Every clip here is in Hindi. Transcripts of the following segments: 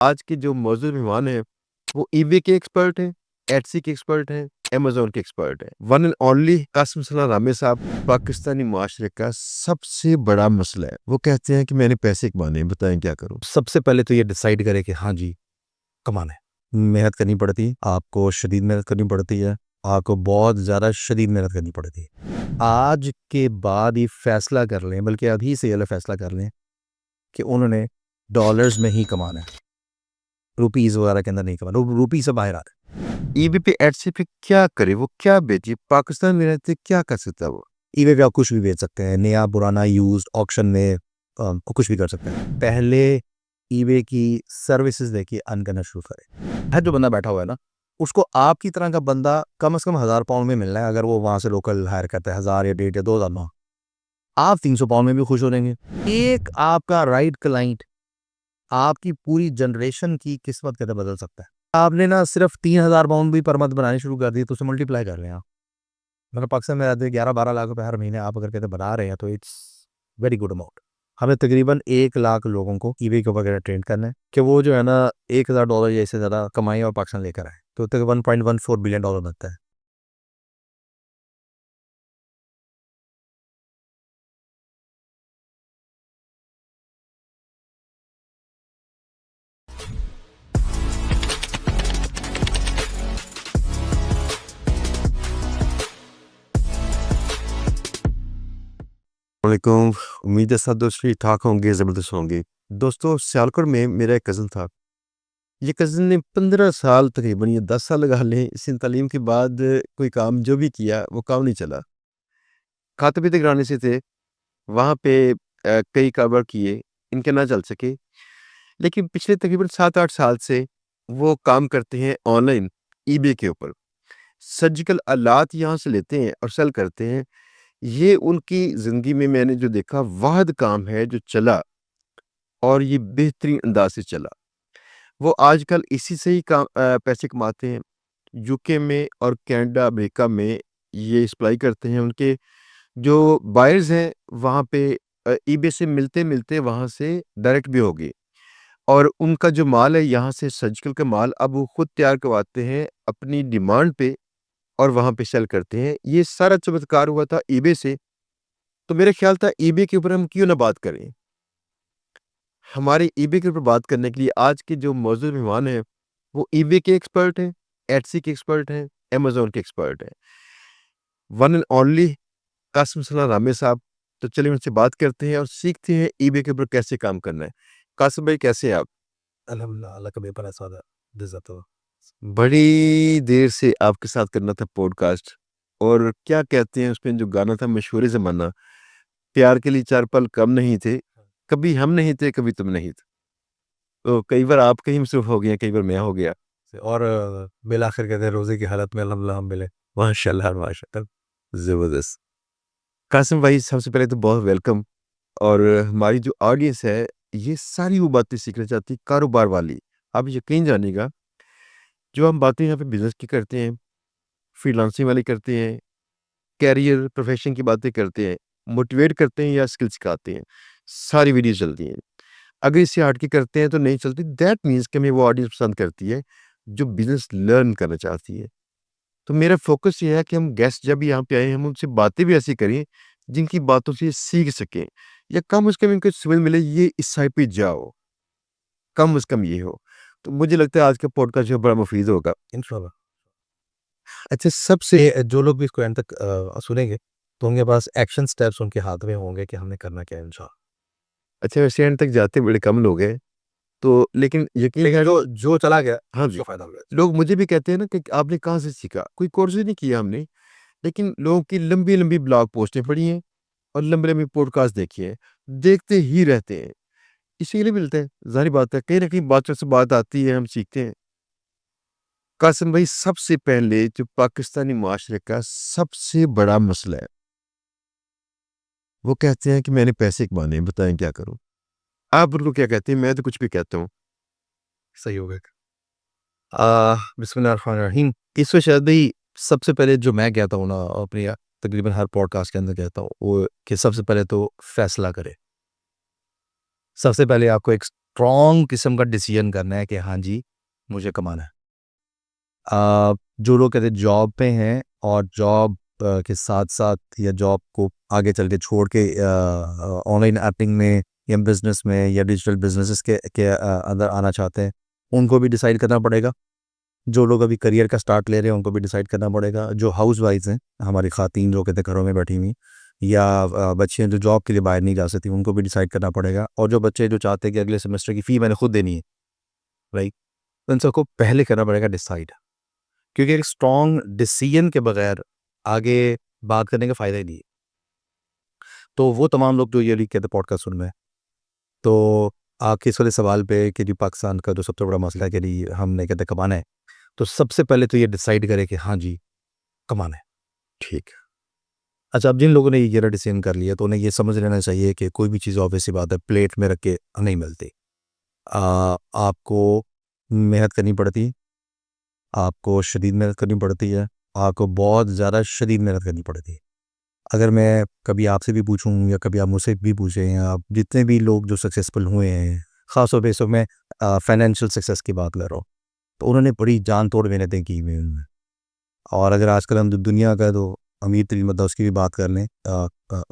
आज के जो मौजूद मेहमान हैं, वो ईबे के एक्सपर्ट हैं, एटसी के एक्सपर्ट हैं, अमेज़न के एक्सपर्ट हैं। वन एंड ओनली कासिम सलाम रामे साहब, पाकिस्तानी मुआशरे का सबसे बड़ा मसला है। वो कहते हैं कि मैंने पैसे कमाने हैं, बताएँ क्या करूँ? सबसे पहले तो ये डिसाइड करें कि हाँ जी, कमाना है। मेहनत करनी पड़ती है, आपको शदीद मेहनत करनी पड़ती है, आपको बहुत ज़्यादा शदीद मेहनत करनी पड़ती है। आज के बाद ये फैसला कर लें, बल्कि अभी से ये फैसला कर लें कि उन्होंने डॉलर्स में ही कमाना है, रुपीज़ वगैरह के अंदर नहीं कमाना, रुपी से बाहर आ रहा है। ईबे पे एटसी पे क्या करे? वो क्या बेचे? पाकिस्तान में रहते क्या कर सकता है वो? ईबे पे आप कुछ भी बेच सकते हैं, नया पुराना यूज्ड ऑक्शन में कुछ भी कर सकते हैं। पहले ईबे की सर्विसेज देखिए अर्न करना शुरू करें। है जो बंदा बैठा हुआ है ना, उसको आपकी तरह का बंदा कम से कम 1000 पाउंड में मिलना है। अगर वो वहां से लोकल हायर करता है 1000 या 1.5 या 2000 में, आप 300 पाउंड में भी खुश हो जाएंगे। एक आपका राइट क्लाइंट आपकी पूरी जनरेशन की किस्मत कैसे बदल सकता है। आपने ना सिर्फ 3000 पाउंड भी पर मंथ बनाने शुरू कर दिए तो उसे मल्टीप्लाई कर लें आप। मतलब पाकिस्तान में रहते 11-12 लाख रुपए हर महीने आप अगर कहते बना रहे हैं तो इट्स वेरी गुड अमाउंट। हमें तकरीबन 1 लाख लोगों को ईबे के ऊपर ट्रेन करना है कि वो जो है ना $1000 या इससे ज़्यादा कमाई और पाकिस्तान लेकर आए, तो तक $1.14 बिलियन बनता है। वालेकुम, उम्मीद है सब दोस्त ठीक-ठाक होंगे, ज़बरदस्त होंगे। दोस्तों, सियालकोट में मेरा एक कज़न था। ये कज़न ने 15 साल तकरीबन या 10 साल लगा लें, इसी तालीम के बाद कोई काम जो भी किया, वो काम नहीं चला। खाते-पीते घराने से थे, वहाँ पे कई कारोबार किए, इनके ना चल सके। लेकिन पिछले तकरीबन 7-8 साल से वो काम करते हैं ऑनलाइन, ईबे के ऊपर। सर्जिकल आलात यहाँ से लेते हैं और सेल करते हैं। ये उनकी ज़िंदगी में मैंने जो देखा वाहिद काम है जो चला और ये बेहतरीन अंदाज़ से चला। वो आजकल इसी से ही पैसे कमाते हैं। यूके में और कनाडा, अमेरिका में ये सप्लाई करते हैं। उनके जो बायर्स हैं वहाँ पे ईबे से मिलते-मिलते वहाँ से डायरेक्ट भी हो गए और उनका जो माल है यहाँ से सर्जिकल का माल अब वो खुद तैयार करवाते हैं अपनी डिमांड पे और वहाँ पे सेल करते हैं। ये सारा चमत्कार हुआ था ईबे से, तो मेरा ख़्याल था ईबे के ऊपर हम क्यों ना बात करें। हमारे ईबे के ऊपर बात करने के लिए आज के जो मौजूद मेहमान हैं, वो ईबे के एक्सपर्ट हैं, एटसी के एक्सपर्ट हैं, अमेज़न के एक्सपर्ट हैं। वन एंड ओनली कासिम सलाम रामे साहब। तो चलिए उनसे बात करते हैं और सीखते हैं ईबे के ऊपर कैसे काम करना है। कासिम भाई कैसे हैं आप? अल्हम्दुलिल्लाह, अल्लाह का बेपनाह सवाल इज़्ज़त हो। बड़ी देर से आपके साथ करना था पॉडकास्ट और क्या कहते हैं उसमें जो गाना था मशहूर ज़माना, प्यार के लिए 4 पल कम नहीं थे, कभी हम नहीं थे, कभी तुम नहीं थे। तो कई बार आप कहीं मसरूफ़ हो गए हैं, कई बार मैं हो गया। और बिलाखिर कहते हैं रोज़े की हालत में अल्हम्दुलिल्लाह हम मिले। माशाल्लाह, माशाल्लाह, ज़बरदस्त। कासिम भाई सबसे पहले तो बहुत वेलकम और हमारी जो ऑडियंस है, ये सारी वो बातें सीखना चाहती है कारोबार वाली। आप यकीन जानिएगा, जो हम बातें यहाँ पे बिज़नेस की करते हैं, फ्रीलांसिंग वाली करते हैं, करियर प्रोफ़ेशन की बातें करते हैं, मोटिवेट करते हैं या स्किल सिखाते हैं, सारी वीडियो चलती हैं। अगर इससे हट के करते हैं तो नहीं चलती, दैट मीन्स कि हमें वो ऑडियंस पसंद करती है, जो बिज़नेस लर्न करना चाहती है। तो मेरा फ़ोकस ये है कि हम गेस्ट जब यहाँ पे आए, हम उनसे बातें भी ऐसी करें, जिनकी बातों से ये सीख सकें या कम से कम इनको समझ मिले ये इस साइड पे जाओ, कम से कम ये हो। तो मुझे लगता है आज का पॉडकास्ट जो है बड़ा मुफ़ीद होगा। इंशाल्लाह। अच्छा सबसे जो लोग भी इसको एंड तक सुनेंगे, तो उनके पास एक्शन स्टेप्स उनके हाथ में होंगे कि हमने करना क्या है इंशाल्लाह। अच्छा वैसे एंड तक जाते बड़े कम लोग हैं, तो लेकिन यकीन लेकिन जो जो चला गया, हाँ जी, उसका फ़ायदा हो गया। लोग मुझे भी कहते हैं ना कि आपने कहाँ से सीखा? कोई कोर्स ही नहीं किया हमने, लेकिन लोगों की लंबी-लंबी ब्लॉग पोस्टें पढ़ी हैं और लंबे-लंबे पॉडकास्ट देखे हैं, देखते ही रहते हैं। इसीलिए मिलते हैं, ज़ाहिर बात है, कहीं न कहीं बातों से बात आती है, हम सीखते हैं। कासिम भाई सबसे पहले जो पाकिस्तानी मुआशरे का सबसे बड़ा मसला है, वो कहते हैं कि मैंने पैसे कमाने हैं, बताएँ क्या करूँ? आप उनको क्या कहते हैं? मैं तो कुछ भी कहता हूँ। सही हो गया। बिस्मिल्लाहिर्रहमानिर्रहीम। इस पे शायद भी सबसे पहले जो मैं कहता हूँ ना अपनी तकरीबन हर पॉडकास्ट के अंदर कहता हूँ वो कि सबसे पहले तो फैसला करें। सबसे पहले आपको एक स्ट्रॉन्ग किस्म का डिसीजन करना है कि हाँ जी मुझे कमाना है। जो लोग कहते हैं जॉब पे हैं और जॉब के साथ साथ या जॉब को आगे चल के छोड़ के ऑनलाइन अर्निंग में या बिजनेस में या डिजिटल बिजनेसेस के अंदर आना चाहते हैं, उनको भी डिसाइड करना पड़ेगा। जो लोग अभी करियर का स्टार्ट ले रहे हैं उनको भी डिसाइड करना पड़ेगा। जो हाउस वाइफ्स हैं, हमारी खातन जो कहते हैं घरों में बैठी हुई, या बच्चे हैं जो जॉब के लिए बाहर नहीं जा सकती, उनको भी डिसाइड करना पड़ेगा। और जो बच्चे जो चाहते हैं कि अगले सेमेस्टर की फ़ी मैंने खुद देनी है, राइट, तो इन सबको पहले करना पड़ेगा डिसाइड। क्योंकि एक स्ट्रॉन्ग डिसीजन के बगैर आगे बात करने का फ़ायदा ही नहीं है। तो वो तमाम लोग जो ये कहते हैं पॉडकास्ट सुन रहे हैं, तो आपके इस वाले सवाल पे कि जी पाकिस्तान का जो सबसे बड़ा मसला है कि जी हमने कहते हैं कमाना है, तो सबसे पहले तो ये डिसाइड करें कि हाँ जी कमाना है, ठीक है। अच्छा, अब जिन लोगों ने ये डिसीजन कर लिया तो उन्हें ये समझ लेना चाहिए कि कोई भी चीज़ ऑब्वियस सी बात है प्लेट में रख के नहीं मिलती। आपको मेहनत करनी पड़ती है, आपको शदीद मेहनत करनी पड़ती है, आपको बहुत ज़्यादा शदीद मेहनत करनी पड़ती है। अगर मैं कभी आपसे भी पूछूं या कभी आप मुझसे भी पूछें, या आप जितने भी लोग जो सक्सेसफुल हुए हैं, ख़ासतौर पे इस वक्त मैं फाइनेंशियल सक्सेस की बात कर रहा हूँ, तो उन्होंने बड़ी जान तोड़ मेहनतें की हुई हैं। और अगर आजकल हम दुनिया का तो अमीर तरीन मतलब उसकी भी बात कर लें,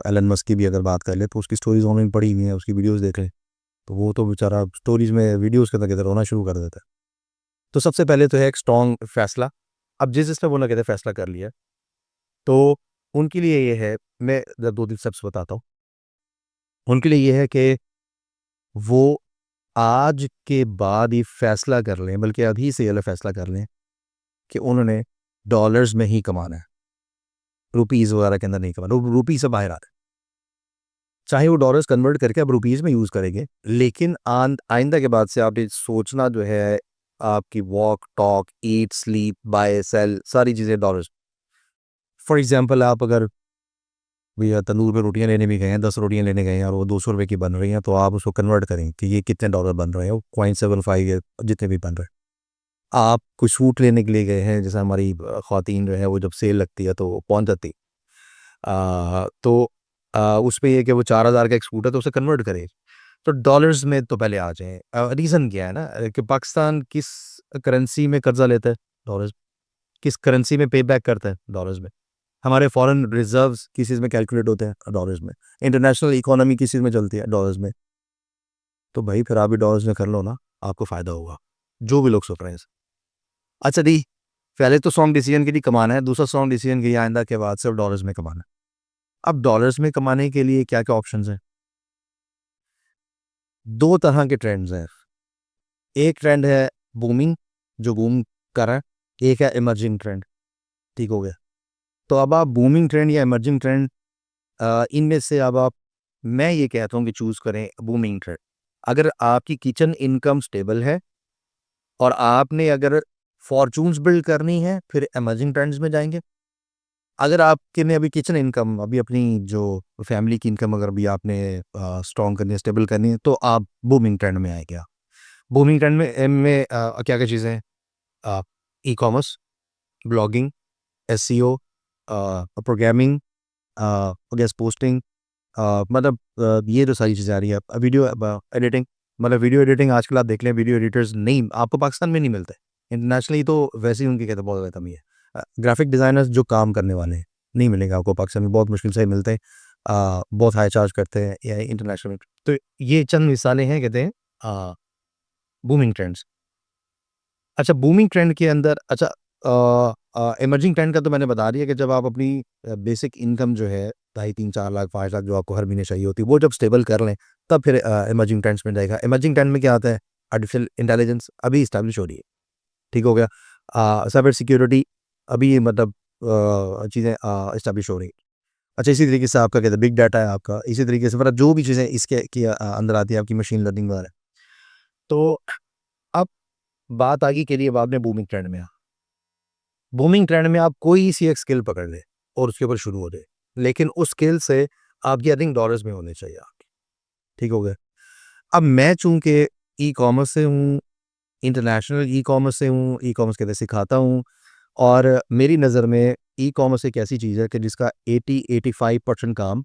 एलन मस्क की भी अगर बात कर लें, तो उसकी स्टोरीज ऑनलाइन पड़ी हुई हैं, उसकी वीडियोस देख लें, तो वो तो बेचारा स्टोरीज में वीडियोस के अंदर रोना शुरू कर देता है। तो सबसे पहले तो है एक स्ट्रॉन्ग फैसला। अब जिसने बोला कहते हैं फैसला कर लिया, तो उनके लिए ये है, मैं दो तीन स्टेप्स बताता हूँ। उनके लिए ये है कि वो आज के बाद ही फैसला कर लें, बल्कि अभी से ये फैसला कर लें कि उन्होंने डॉलर्स में ही कमाना है, रुपीज़ वगैरह के अंदर नहीं कमाना। रुपीज़ से बाहर आ रहा है, चाहे वो डॉलर्स कन्वर्ट करके अब रुपीज़ में यूज़ करेंगे, लेकिन आइंदा के बाद से आप ये सोचना जो है, आपकी walk talk eat sleep buy sell सारी चीज़ें डॉलर्स। फॉर एग्जांपल, आप अगर भैया तंदूर पे रोटियां लेने भी गए हैं, 10 रोटियां लेने गए हैं और वो 200 रुपये की बन रही हैं, तो आप उसको कन्वर्ट करें कि ये कितने डॉलर बन रहे हैं, वो 0.75 या जितने भी बन रहे हैं। आप कोई सूट लेने के लिए गए हैं, जैसे हमारी ख़वातीन जो है वो जब सेल लगती है तो वो पहुंच जाती, तो उस पे ये कि वो 4,000 का एक सूट है तो उसे कन्वर्ट करें, तो डॉलर्स में तो पहले आ जाएँ। रीज़न क्या है ना, कि पाकिस्तान किस करेंसी में कर्ज़ा लेता है? डॉलर्स। किस करेंसी में पे बैक करता है? डॉलर्स में। हमारे फॉरेन रिज़र्व्स किस चीज़ में कैलकुलेट होते हैं? डॉलर्स में। इंटरनेशनल इकोनॉमी किस चीज़ में चलती है? डॉलर्स में। तो भाई फिर आप भी डॉलर्स में कर लो ना, आपको फ़ायदा होगा। जो भी लोग सोच रहे हैं। अच्छा जी, पहले तो स्ट्रॉन्ग डिसीजन के लिए कमाना है, दूसरा स्ट्रॉन्ग डिसीजन के लिए आइंदा के बाद सिर्फ डॉलर्स में कमाना है। अब डॉलर्स में कमाने के लिए क्या-क्या ऑप्शंस हैं? 2 तरह के ट्रेंड्स हैं। एक ट्रेंड है बूमिंग, जो बूम कर रहा है, एक है इमर्जिंग ट्रेंड, ठीक हो गया। तो अब आप बूमिंग ट्रेंड या इमर्जिंग ट्रेंड, इनमें से अब आप, मैं ये कहता हूँ कि चूज़ करें बूमिंग ट्रेंड। अगर आपकी किचन इनकम स्टेबल है और आपने अगर फॉर्च्यून्स बिल्ड करनी है, फिर इमर्जिंग ट्रेंड्स में जाएँगे। अगर आपके ने अभी किचन इनकम, अभी अपनी जो फैमिली की इनकम अगर भी आपने स्ट्रॉन्ग करनी है, स्टेबल करनी है, तो आप बूमिंग ट्रेंड में आएँगे आप। बूमिंग ट्रेंड में क्या-क्या चीज़ें हैं? अ, e-commerce, blogging, SEO, programming, guest posting, मतलब ये जो सारी चीज़ें आ रही है, वीडियो एडिटिंग, मतलब वीडियो एडिटिंग आजकल आप देख लें, वीडियो एडिटर्स नहीं आपको पाकिस्तान में नहीं मिलते, इंटरनेशनली तो वैसे ही उनकी कहते हैं बहुत ज़्यादा कमी है। ग्राफिक डिज़ाइनर्स जो काम करने वाले हैं, नहीं मिलेंगे आपको पाकिस्तान में, बहुत मुश्किल से ही मिलते हैं। बहुत हाई चार्ज करते हैं या इंटरनेशनल में। तो ये चंद मिसालें हैं कहते हैं बूमिंग ट्रेंड्स। अच्छा, बूमिंग ट्रेंड के अंदर, अच्छा, इमर्जिंग ट्रेंड का तो मैंने बता दिया कि जब आप अपनी बेसिक इनकम जो है 2.5 3 4 लाख 5 लाख जो आपको हर महीने चाहिए होती है, वो जब स्टेबल कर लें, तब फिर इमर्जिंग ट्रेंड्स में जाएगा। इमर्जिंग ट्रेंड में क्या आता है? आर्टिफिशियल इंटेलिजेंस अभी इस्टेब्लिश हो रही है, ठीक हो गया। साइबर सिक्योरिटी अभी मतलब चीज़ें इस्टेब्लिश हो रही हैं। अच्छा, इसी तरीके से आपका कहते हैं बिग डाटा है आपका, इसी तरीके से मतलब जो भी चीज़ें इसके अंदर आती है, आपकी मशीन लर्निंग वगैरह। तो अब बात आगे के लिए बाद में बूमिंग ट्रेंड में। बूमिंग ट्रेंड में आप कोई सी एक स्किल पकड़ लें और उसके ऊपर शुरू हो जाए, लेकिन उस स्किल से आपकी अर्निंग डॉलर्स में होने चाहिए आपकी, ठीक हो गया। अब मैं चूंकि ई कॉमर्स से हूँ, इंटरनेशनल ई कॉमर्स से हूँ, ई कॉमर्स कहते सिखाता हूँ, और मेरी नज़र में ई कॉमर्स एक ऐसी चीज़ है कि जिसका 80-85% काम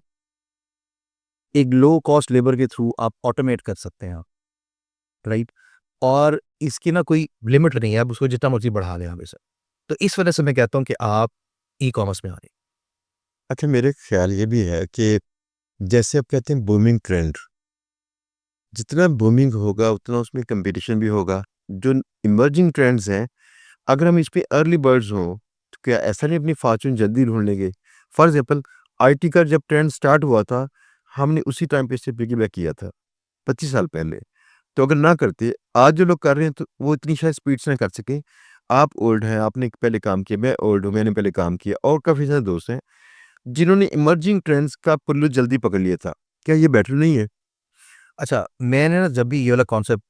एक लो कॉस्ट लेबर के थ्रू आप ऑटोमेट कर सकते हैं आप। राइट? और इसकी ना कोई लिमिट नहीं है, आप उसको जितना मर्ज़ी बढ़ा लें हमेशा। तो इस वजह से मैं कहता हूँ कि आप ई-कॉमर्स में आएँ। अच्छा, मेरे ख्याल ये भी है कि जैसे आप कहते हैं बूमिंग ट्रेंड, जितना बूमिंग होगा उतना उसमें कंपटीशन भी होगा। जो इमर्जिंग ट्रेंड्स हैं, अगर हम इस पे अर्ली बर्ड्स हों, तो क्या ऐसा नहीं अपनी फॉर्च्यून जल्दी ढूँढ लेंगे? फॉर एग्ज़ाम्पल आईटी का जब ट्रेंड स्टार्ट हुआ था, हमने उसी टाइम पे इसे पिग्गीबैक किया था, 25 साल पहले। तो अगर ना करते, आज जो लोग कर रहे हैं तो वो इतनी शायद स्पीड से ना कर सकें। आप ओल्ड हैं, आपने पहले काम किया, मैं ओल्ड हूँ, मैंने पहले काम किया और काफ़ी सारे दोस्त हैं, जिन्होंने इमर्जिंग ट्रेंड्स का पल्लू जल्दी पकड़ लिया था। क्या ये बेटर नहीं है? अच्छा, मैंने ना जब भी ये वाला कॉन्सेप्ट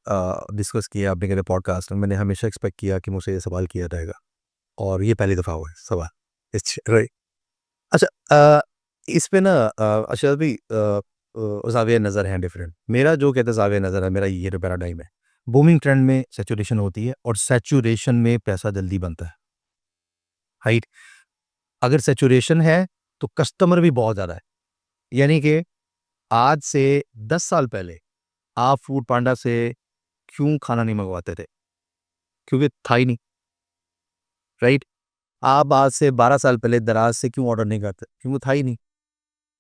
डिस्कस किया अपने कभी पॉडकास्ट में, मैंने हमेशा एक्सपेक्ट किया कि मुझसे ये सवाल किया जाएगा और ये पहली दफ़ा हुआ है सवाल। राइट। अच्छा, इस पे ना अशरफ भाई ज़ाविया नज़र हैं डिफरेंट। मेरा जो कहते हैं ज़ाविया नज़र है, मेरा ये जो पैराडाइम है, बूमिंग ट्रेंड में सैचुरेशन होती है और सैचुरेशन में पैसा जल्दी बनता है, राइट? अगर सैचुरेशन है, तो कस्टमर भी बहुत ज़्यादा है। यानी कि आज से 10 साल पहले आप फूड पांडा से क्यों खाना नहीं मंगवाते थे? क्योंकि था ही नहीं, राइट? आप आज से 12 साल पहले दराज़ से क्यों ऑर्डर नहीं करते? क्योंकि था ही नहीं।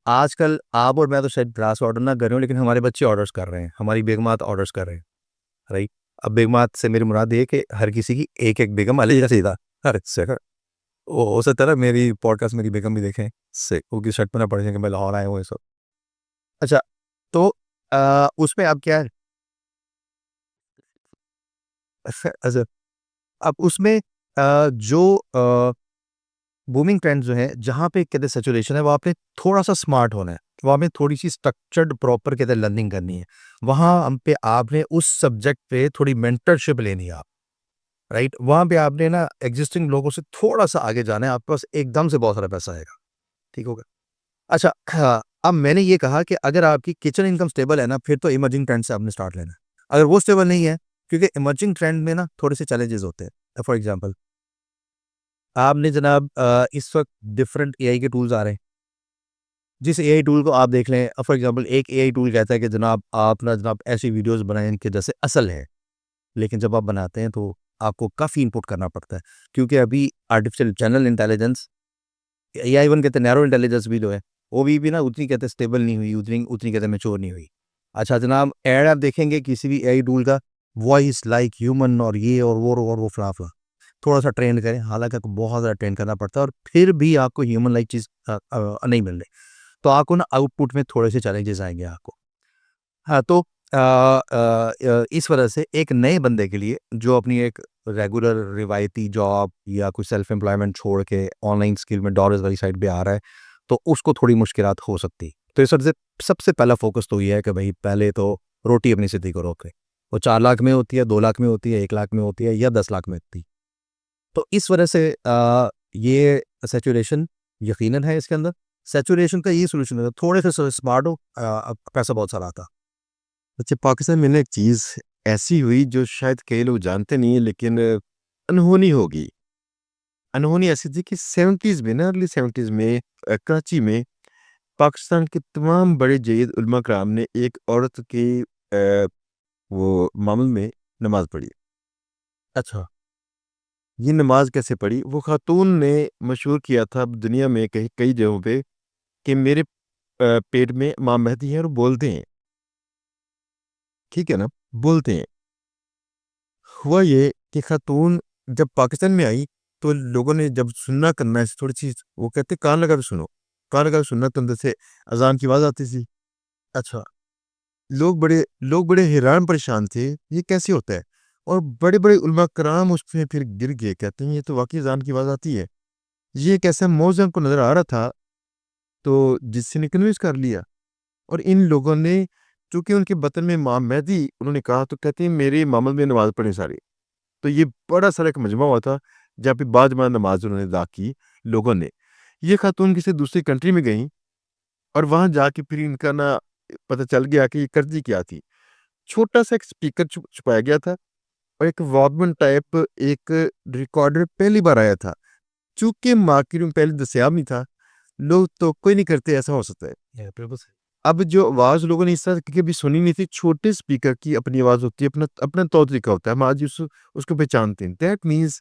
आजकल आप और मैं तो शायद दराज़ से ऑर्डर ना कर रहे हो, लेकिन हमारे बच्चे ऑर्डर्स कर रहे हैं, हमारी बेगमात ऑर्डर्स कर रहे हैं, राइट? अब बेगमात से मेरी मुराद ये है कि हर किसी की एक-एक बेगम अलग सीधा हर से हो सकता है ना मेरी पॉडकास्ट मेरी बेगम भी देखें, से उनकी शर्ट पे ना पड़ जाए कि मैं लाहौर आया हूँ ये सब। अच्छा, तो उसमें अब क्या है? अच्छा, अब उसमें जो बूमिंग ट्रेंड्स जो हैं, जहाँ पे कहते हैं सैचुरेशन है, वहाँ पे थोड़ा-सा स्मार्ट होना है। वहाँ पे थोड़ी-सी स्ट्रक्चर्ड प्रॉपर कहते हैं लर्निंग करनी है। वहाँ हम पे आपने उस सब्जेक्ट पे थोड़ी मेंटरशिप लेनी है आप, राइट? वहाँ पे आपने ना एक्जिस्टिंग लोगों से थोड़ा-सा आगे जाना है, आपके पास एकदम से बहुत सारा पैसा आएगा, ठीक हो गया? अच्छा, हाँ, अब मैंने ये कहा कि अगर आपकी किचन इनकम स्टेबल है ना, फिर तो इमर्जिंग ट्रेंड से आपने स्टार्ट लेना है। अगर वो स्टेबल नहीं है, क्योंकि इमर्जिंग ट्रेंड में ना थोड़े से चैलेंजेस होते हैं। फॉर एग्जांपल आपने जनाब इस वक़्त डिफरेंट एआई के टूल्स आ रहे हैं। जिस एआई टूल को आप देख लें, फॉर एग्जांपल एक एआई टूल कहता है कि जनाब आप ना जनाब ऐसी वीडियोज़ बनाएँ इनके जैसे असल है। लेकिन जब आप बनाते हैं तो आपको काफ़ी इनपुट करना पड़ता है। क्योंकि अभी artificial general intelligence, AI one कहते हैं नैरो इंटेलिजेंस भी जो है, वो भी ना उतनी कहते हैं स्टेबल नहीं हुई, उतनी उतनी कहते हैं मैच्योर नहीं हुई। अच्छा जनाब, ऐड आप देखेंगे किसी भी एआई टूल का, वॉइस लाइक ह्यूमन और ये और वो फला-फला। थोड़ा-सा ट्रेन करें, हालाँकि आपको बहुत ज़्यादा ट्रेन करना पड़ता है और फिर भी आपको ह्यूमन लाइक चीज़ नहीं मिल रही। तो आपको ना आउटपुट में थोड़े से चैलेंजेस आएँगे आपको। हाँ, तो इस वजह से एक नए बंदे के लिए जो अपनी एक रेगुलर रिवायती जॉब या कोई सेल्फ एम्प्लॉयमेंट छोड़ के ऑनलाइन स्किल में डॉलर्स वाली साइड पे आ रहा है, तो उसको थोड़ी मुश्किलात हो सकती है। तो इस वजह से सबसे पहला फ़ोकस तो ये है कि भई पहले तो रोटी अपनी सिद्धी करो के। वो 4 लाख में होती है, 2 लाख में होती है, 1 लाख में होती है या 10 लाख में होती है। तो इस वजह से ये सैचुरेशन यकीनन है इसके अंदर। सैचुरेशन का ये सॉल्यूशन है, थोड़े से स्मार्ट हो, पैसा बहुत सारा आता। अच्छा, पाकिस्तान में ना एक चीज़ ऐसी हुई जो शायद कई लोग जानते नहीं हैं, लेकिन अनहोनी होगी। अनहोनी ऐसी थी कि 70s में ना, अर्ली 70s में कराची में पाकिस्तान के तमाम बड़े जय्यद उलमा कराम ने एक औरत के वो मामले में नमाज़ पढ़ी। अच्छा, ये नमाज़ कैसे पढ़ी? वो खातून ने मशहूर किया था दुनिया में कई कई जगहों पे कि मेरे पेट में इमाम मेहदी हैं और बोलते हैं, ठीक है ना? बोलते हैं। हुआ ये कि खातून जब पाकिस्तान में आई, तो लोगों ने जब सुनना करना है थोड़ी-सी, वो कहते कान लगा के सुनो, कान लगा के सुनना, तो अंदर से अज़ान की आवाज़ आती थी। अच्छा, लोग बड़े हैरान परेशान थे, ये कैसे होता है? और बड़े-बड़े उलमा कराम उसमें फिर गिर गए, कहते हैं ये तो वाक़ई अज़ान की आवाज़ आती है। ये एक ऐसा मौज़ज़ा उनको नज़र आ रहा था, तो जिससे ने कन्विंस कर लिया। और इन लोगों ने, चूँकि उनके बतन में इमाम मेहदी उन्होंने कहा, तो कहते हैं मेरे इमामत में नमाज़ पढ़ें सारे। तो ये बड़ा सारा एक मजमा हुआ था, जहाँ पे बाजमात नमाज़ उन्होंने अदा की लोगों ने। ये खातून किसी दूसरी कंट्री में गईं और वहाँ जाके फिर इनका ना पता चल गया कि ये करती क्या थी। छोटा-सा एक स्पीकर छुपाया गया था और एक वॉकमैन टाइप एक रिकॉर्डर पहली बार आया था। चूँकि मार्केट में पहले दस्तयाब नहीं था, लोग तो कोई नहीं करते, ऐसा हो सकता है। ये बिल्कुल सही। अब जो आवाज़ लोगों ने इस तरह की कभी सुनी नहीं थी, छोटे स्पीकर की अपनी आवाज़ होती है, अपना अपना तौर-तरीका होता है, हम आज उसको पहचानते हैं। दैट मीन्स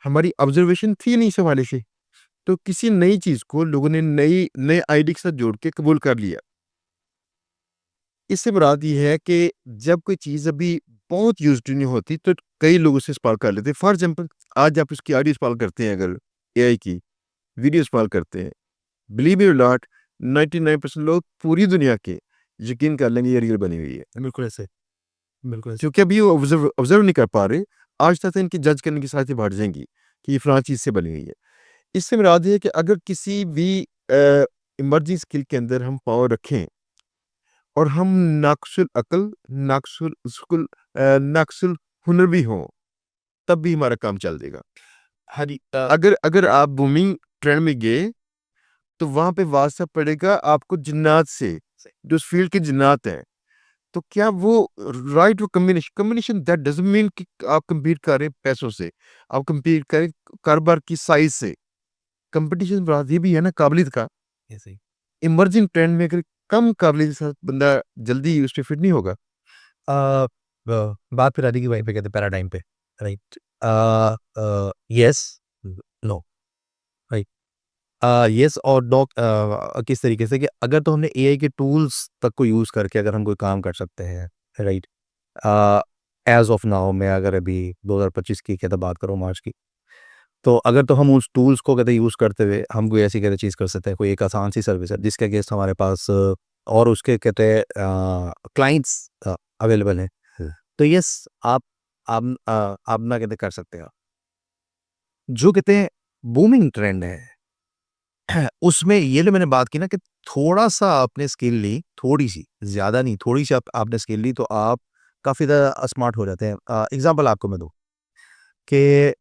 हमारी ऑब्ज़र्वेशन थी नहीं इस हवाले से, तो किसी नई चीज़ को लोगों ने नए आइडिया के साथ जोड़ के कबूल कर लिया। इससे मुराद ये है कि जब कोई चीज़ अभी बहुत यूज़्ड नहीं होती, तो कई लोग उसे इस्तेमाल कर लेते हैं। फॉर एग्ज़ाम्पल आज आप उसकी ऑडियो इस्तेमाल करते हैं, अगर एआई की वीडियो इस्तेमाल करते हैं, बिलीव इट और नॉट 99% लोग पूरी दुनिया के यकीन कर लेंगे ये रियल बनी हुई है। बिल्कुल ऐसे, बिल्कुल ऐसे। क्योंकि अभी वो ऑब्ज़र्व नहीं कर पा रहे, आज तक तो इनकी जज करने की साइटें बढ़ जाएँगी कि ये फलाँ चीज़ से बनी हुई है। इससे मुराद ये है कि अगर किसी भी इमर्जिंग स्किल के अंदर हम पाँव रखें और हम नाक़िसुल अक़ल, नाक़िसुल हुनर भी हों, तब भी हमारा काम चल देगा। हाँ जी, अगर अगर आप बूमिंग ट्रेंड में गए, तो वहाँ पे वास्ता पड़ेगा आपको जिन्नात से, जो उस फ़ील्ड के जिन्नात हैं। तो क्या वो राइट वो कॉम्बिनेशन दैट डज़न्ट मीन कि आप कम्पीट कर रहे हैं पैसों से, आप कम्पीट करें कारोबार की साइज़ से। कॉम्पिटिशन मुराद ये भी है ना काबिलियत का। ऐसे ही। इमर्जिंग ट्रेंड में अगर कम काबिलियत के साथ बंदा जल्दी उस पे फिट नहीं होगा। अ, बात फिर आ जाएगी वहीं पे कहते हैं पैराडाइम पे, right? Yes, no, right? Yes और नो, किस तरीके से कि अगर तो हमने एआई के टूल्स तक को यूज़ करके अगर हम कोई काम कर सकते हैं, राइट? एज़ ऑफ नाउ मैं अगर अभी 2025 की कहते बात करूँ मार्च की, तो अगर तो हम उस टूल्स को कहते यूज़ करते हुए हम कोई ऐसी कहते चीज़ कर सकते हैं, कोई एक आसान सी सर्विस है जिसके अगेंस्ट हमारे पास और उसके कहते हैं क्लाइंट्स अवेलेबल हैं। हुँ। तो यस, आप ना कहते कर सकते हैं आप। जो कहते हैं बूमिंग ट्रेंड है, उसमें ये जो मैंने बात की ना कि थोड़ा-सा आपने स्किल ली, थोड़ी-सी, ज़्यादा नहीं, थोड़ी-सी आपने स्किल ली तो आप काफ़ी ज़्यादा स्मार्ट हो जाते हैं। एग्ज़ाम्पल आपको मैं दूँ कि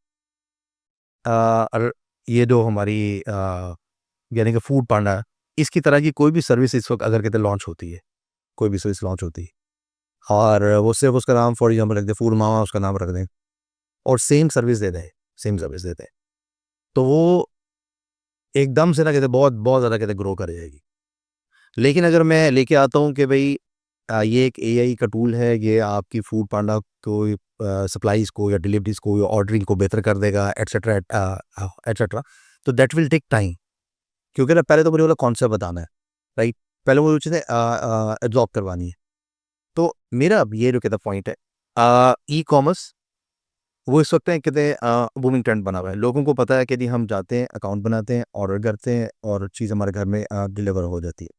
अर ये जो हमारी यानी कि फूड पांडा, इसकी तरह की कोई भी सर्विस इस वक़्त अगर कहते लॉन्च होती है, कोई भी सर्विस लॉन्च होती है और वो सिर्फ़ उसका नाम फॉर एग्ज़ाम्पल रख दें, फूड मामा उसका नाम रख दें और सेम सर्विस दे दें, सेम सर्विस देते हैं, तो वो एकदम से ना कहते बहुत बहुत ज़्यादा कहते ग्रो कर जाएगी। लेकिन अगर मैं लेके आता हूँ कि भई ये एक एआई का टूल है, ये आपकी फूड पांडा को सप्लाइज़ को या डिलीवरीज़ को या ऑर्डरिंग को बेहतर कर देगा एटसेट्रा एटसेट्रा, तो दैट विल टेक टाइम, क्योंकि ना पहले तो मुझे वाला कॉन्सेप्ट बताना है, राइट? पहले वो चीज़ें एब्ज़ॉर्ब करवानी है। तो मेरा अब ये जो कहते पॉइंट है, ई-कॉमर्स वो इस वक़्त है कहते हैं बूमिंग ट्रेंड बना हुआ है। लोगों को पता है कि जी हम जाते हैं, अकाउंट बनाते हैं, ऑर्डर करते हैं और चीज़ हमारे घर में डिलीवर हो जाती है।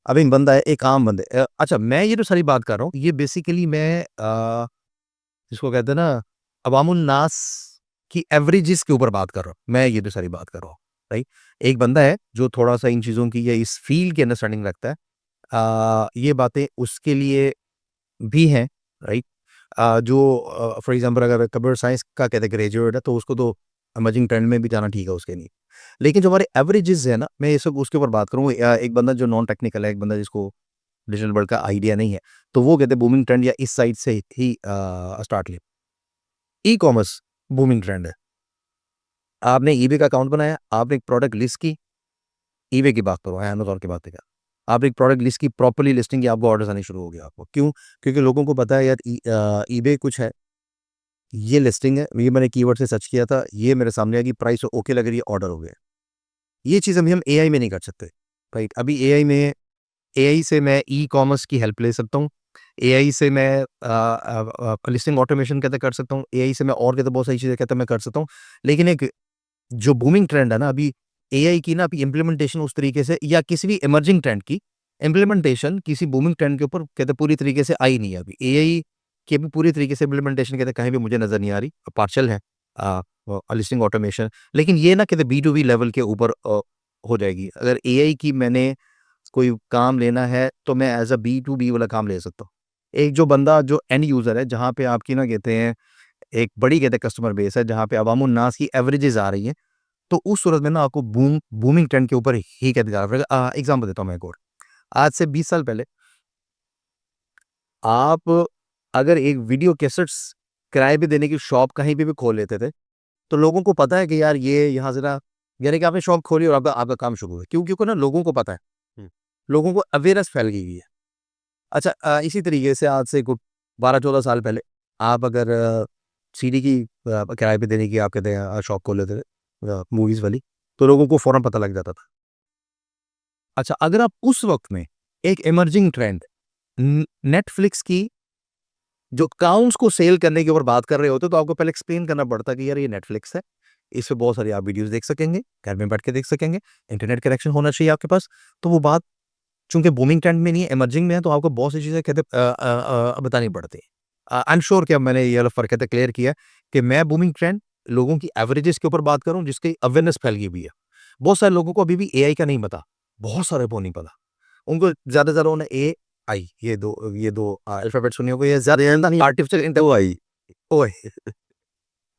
अब एक बंदा है, एक आम बंदे अच्छा मैं ये जो सारी बात कर रहा हूँ, ये बेसिकली मैं जिसको कहते हैं ना अवामुन नास की एवरेजेस के ऊपर बात कर रहा हूँ। मैं ये जो सारी बात कर रहा हूँ, राइट? एक बंदा है जो थोड़ा-सा इन चीज़ों की या इस फ़ील्ड की अंडरस्टैंडिंग रखता है। ये बातें उसके लिए भी हैं, राइट? जो फॉर एग्ज़ाम्पल अगर कंप्यूटर साइंस का कहते हैं ग्रेजुएट है, तो उसको तो इमर्जिंग ट्रेंड में भी जाना ठीक है उसके लिए। लेकिन जो हमारे एवरेजेस है ना, मैं ये सब उसके ऊपर बात करूँ, एक बंदा जो नॉन टेक्निकल है, एक बंदा जिसको डिजिटल वर्ल्ड का आइडिया नहीं है, तो वो कहते हैं बूमिंग ट्रेंड या इस साइड से ही स्टार्ट ले। ई-कॉमर्स बूमिंग ट्रेंड है। आपने ईबे का अकाउंट बनाया, आपने एक प्रोडक्ट लिस्ट की, ईबे की बात करो, अमेज़न की बात नहीं कर रहा। आपने एक प्रोडक्ट लिस्ट की, प्रॉपर्ली लिस्टिंग की, आपको ऑर्डर्स आने शुरू हो गए आपको। क्यों? क्योंकि लोगों को पता है यार ईबे कुछ है, ये लिस्टिंग है, ये मैंने कीवर्ड से सर्च किया था, ये मेरे सामने आ गई, प्राइस ओके लग रही है, ऑर्डर हो गया। ये चीज़ अभी हम एआई में नहीं कर सकते, राइट? अभी एआई से मैं ई-कॉमर्स की हेल्प ले सकता हूँ, एआई से मैं लिस्टिंग ऑटोमेशन कहते कर सकता हूँ, एआई से मैं और कहते बहुत सारी चीज़ें कहते मैं कर सकता हूँ। लेकिन एक जो बूमिंग ट्रेंड है ना अभी एआई की ना अभी इम्प्लीमेंटेशन उस तरीके से या किसी भी इमर्जिंग ट्रेंड की इम्प्लीमेंटेशन किसी बूमिंग ट्रेंड के ऊपर कहते पूरी तरीके से आई नहीं है अभी। एआई की अभी पूरी तरीके से इम्प्लीमेंटेशन कहते कहीं भी मुझे नज़र नहीं आ रही, पार्शियल है लिस्टिंग ऑटोमेशन। लेकिन ये ना कहते बी टू बी लेवल के ऊपर हो जाएगी। अगर एआई की मैंने कोई काम लेना है तो मैं as a B to B वाला काम ले सकता हूँ। एक जो बंदा जो एंड यूज़र है जहाँ पे आपकी ना कहते हैं एक बड़ी कहते कस्टमर बेस है जहाँ पे अवामुन नास की एवरेजेस आ रही हैं, तो उस सूरत में ना आपको बूमिंग ट्रेंड के ऊपर ही कहते जाना पड़ेगा। एग्ज़ाम्पल देता हूँ मैं एक और। आज से 20 साल पहले आप अगर एक वीडियो कैसेट्स किराए पे देने की शॉप कहीं पे भी खोल लेते थे, तो लोगों को पता है कि यार ये यहाँ से ना यानी कि आपने शॉप खोली और आपका आपका काम शुरू है। क्यों? क्योंकि ना लोगों को पता है। हुँ। लोगों को अवेयरनेस फैल गई है। अच्छा इसी तरीके से आज से कुछ 12-14 साल पहले आप अगर सीडी की किराए पे देने की आप कहते हैं शॉप खोल लेते थे मूवीज़ वाली, तो लोगों को फ़ौरन पता लग जाता था। अच्छा अगर आप उस वक़्त में एक इमर्जिंग ट्रेंड नेटफ्लिक्स की जो अकाउंट्स को सेल करने के ऊपर बात कर रहे होते, तो आपको पहले एक्सप्लेन करना पड़ता कि यार ये नेटफ्लिक्स है, इस पे बहुत सारी आप वीडियोज़ देख सकेंगे, घर में बैठ के देख सकेंगे, इंटरनेट कनेक्शन होना चाहिए आपके पास। तो वो बात चूँकि बूमिंग ट्रेंड में नहीं है, इमर्जिंग में है, तो आपको बहुत सी चीज़ें कहते बतानी पड़ती हैं। आई एम श्योर कि अब मैंने ये वाला फ़र्क कहते क्लियर किया है कि मैं बूमिंग ट्रेंड लोगों की एवरेजेस के ऊपर बात कर रहा हूँ, जिसकी अवेयरनेस फैल गई हुई है। बहुत सारे लोगों को अभी भी एआई का नहीं पता, बहुत सारे को नहीं पता। उनको ज़्यादा से ज़्यादा उन्हें एआई ये दो अल्फ़ाबेट सुने होंगे, ये ज़्यादा नहीं आर्टिफ़िशियल वो इंटेलिजेंस आई ओए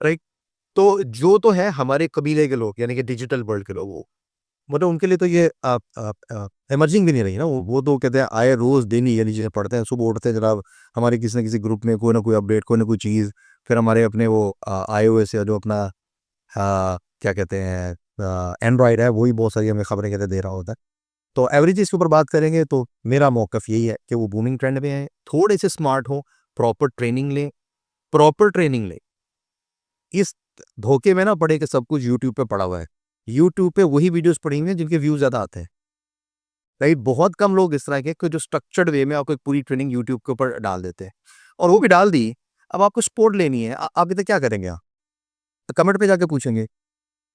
राइट? तो जो तो है हमारे कबीले के लोग यानी कि डिजिटल वर्ल्ड के लोग वो मतलब उनके लिए तो ये इमर्जिंग भी नहीं रही ना वो तो कहते हैं आए रोज़ डेली ये चीज़ें पढ़ते हैं, सुबह उठते हैं जनाब हमारे किसी न किसी ग्रुप में कोई ना कोई अपडेट, कोई ना कोई चीज़, फिर हमारे अपने वो आईओएस या जो अपना क्या कहते हैं एंड्रॉइड है, वही बहुत सारी हमें खबरें कहते दे रहा होता है। तो एवरेज इसके ऊपर बात करेंगे तो मेरा मौक़िफ़ यही है कि वो बूमिंग ट्रेंड में है, थोड़े से स्मार्ट हों, प्रॉपर ट्रेनिंग लें। इस धोखे में ना पड़े कि सब कुछ यूट्यूब पे पड़ा हुआ है। यूट्यूब पे वही वीडियोज़ पड़ी हुई हैं जिनके व्यूज़ ज़्यादा आते हैं। राइट? बहुत कम लोग इस तरह के कि जो स्ट्रक्चर्ड वे में आपको एक पूरी ट्रेनिंग यूट्यूब के ऊपर डाल देते हैं। और वो भी डाल दी, अब आपको सपोर्ट लेनी है। आप इधर क्या करेंगे आप? कमेंट पे जाके पूछेंगे।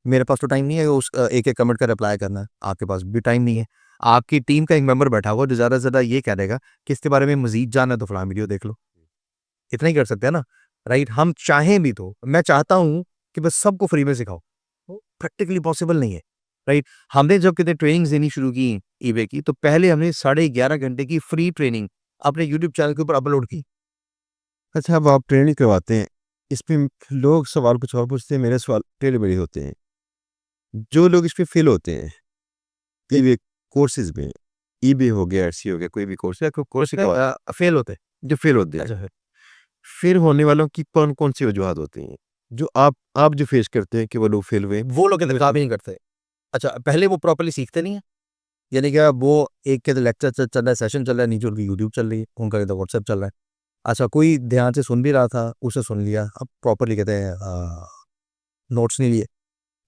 मेरे पास तो टाइम नहीं है एक-एक कमेंट का रिप्लाई करना है, आपके पास भी टाइम नहीं है। आपकी टीम का एक मेंबर बैठा हुआ जो ज़्यादा से ज़्यादा ये कह देगा कि इसके बारे में मज़ीद जानना है तो फलाँ वीडियो देख लो। इतना ही कर सकते हैं ना, राइट? हम चाहें भी तो मैं चाहता हूँ कि बस सबको फ्री में सिखाओ, वो प्रैक्टिकली पॉसिबल नहीं है, राइट? हमने जब कहते ट्रेनिंग्स देनी शुरू की ईबे की, तो पहले हमने 11.5 घंटे की फ्री ट्रेनिंग अपने यूट्यूब चैनल के ऊपर अपलोड की। अच्छा, अब आप ट्रेनिंग करवाते हैं, इसमें लोग सवाल कुछ और पूछते हैं, मेरे सवाल टेढ़े-मेढ़े होते हैं। जो लोग इस पे फेल होते हैं, ईबे कोर्सेज़ में, ईबे हो गया, एडसी हो गया, कोई भी कोर्स है, कोई कोर्स सिखवा फेल होते जो फेल होते हैं, अच्छा है। फेल होने वालों की कौन-कौन सी वजूहत होती हैं? जो आप जो फेस करते हैं कि वो लोग फेल हुए? वो लोग कहते काम ही नहीं करते। अच्छा, पहले वो प्रॉपर्ली सीखते नहीं है, यानी क्या वो एक के तो लेक्चर चल रहा है, सेशन चल रहा है, नीचे उनकी यूट्यूब चल रही है, उनका इधर व्हाट्सएप चल रहा है। अच्छा, कोई ध्यान से सुन भी रहा था, उसे सुन लिया, अब प्रॉपर्ली कहते हैं नोट्स नहीं लिए।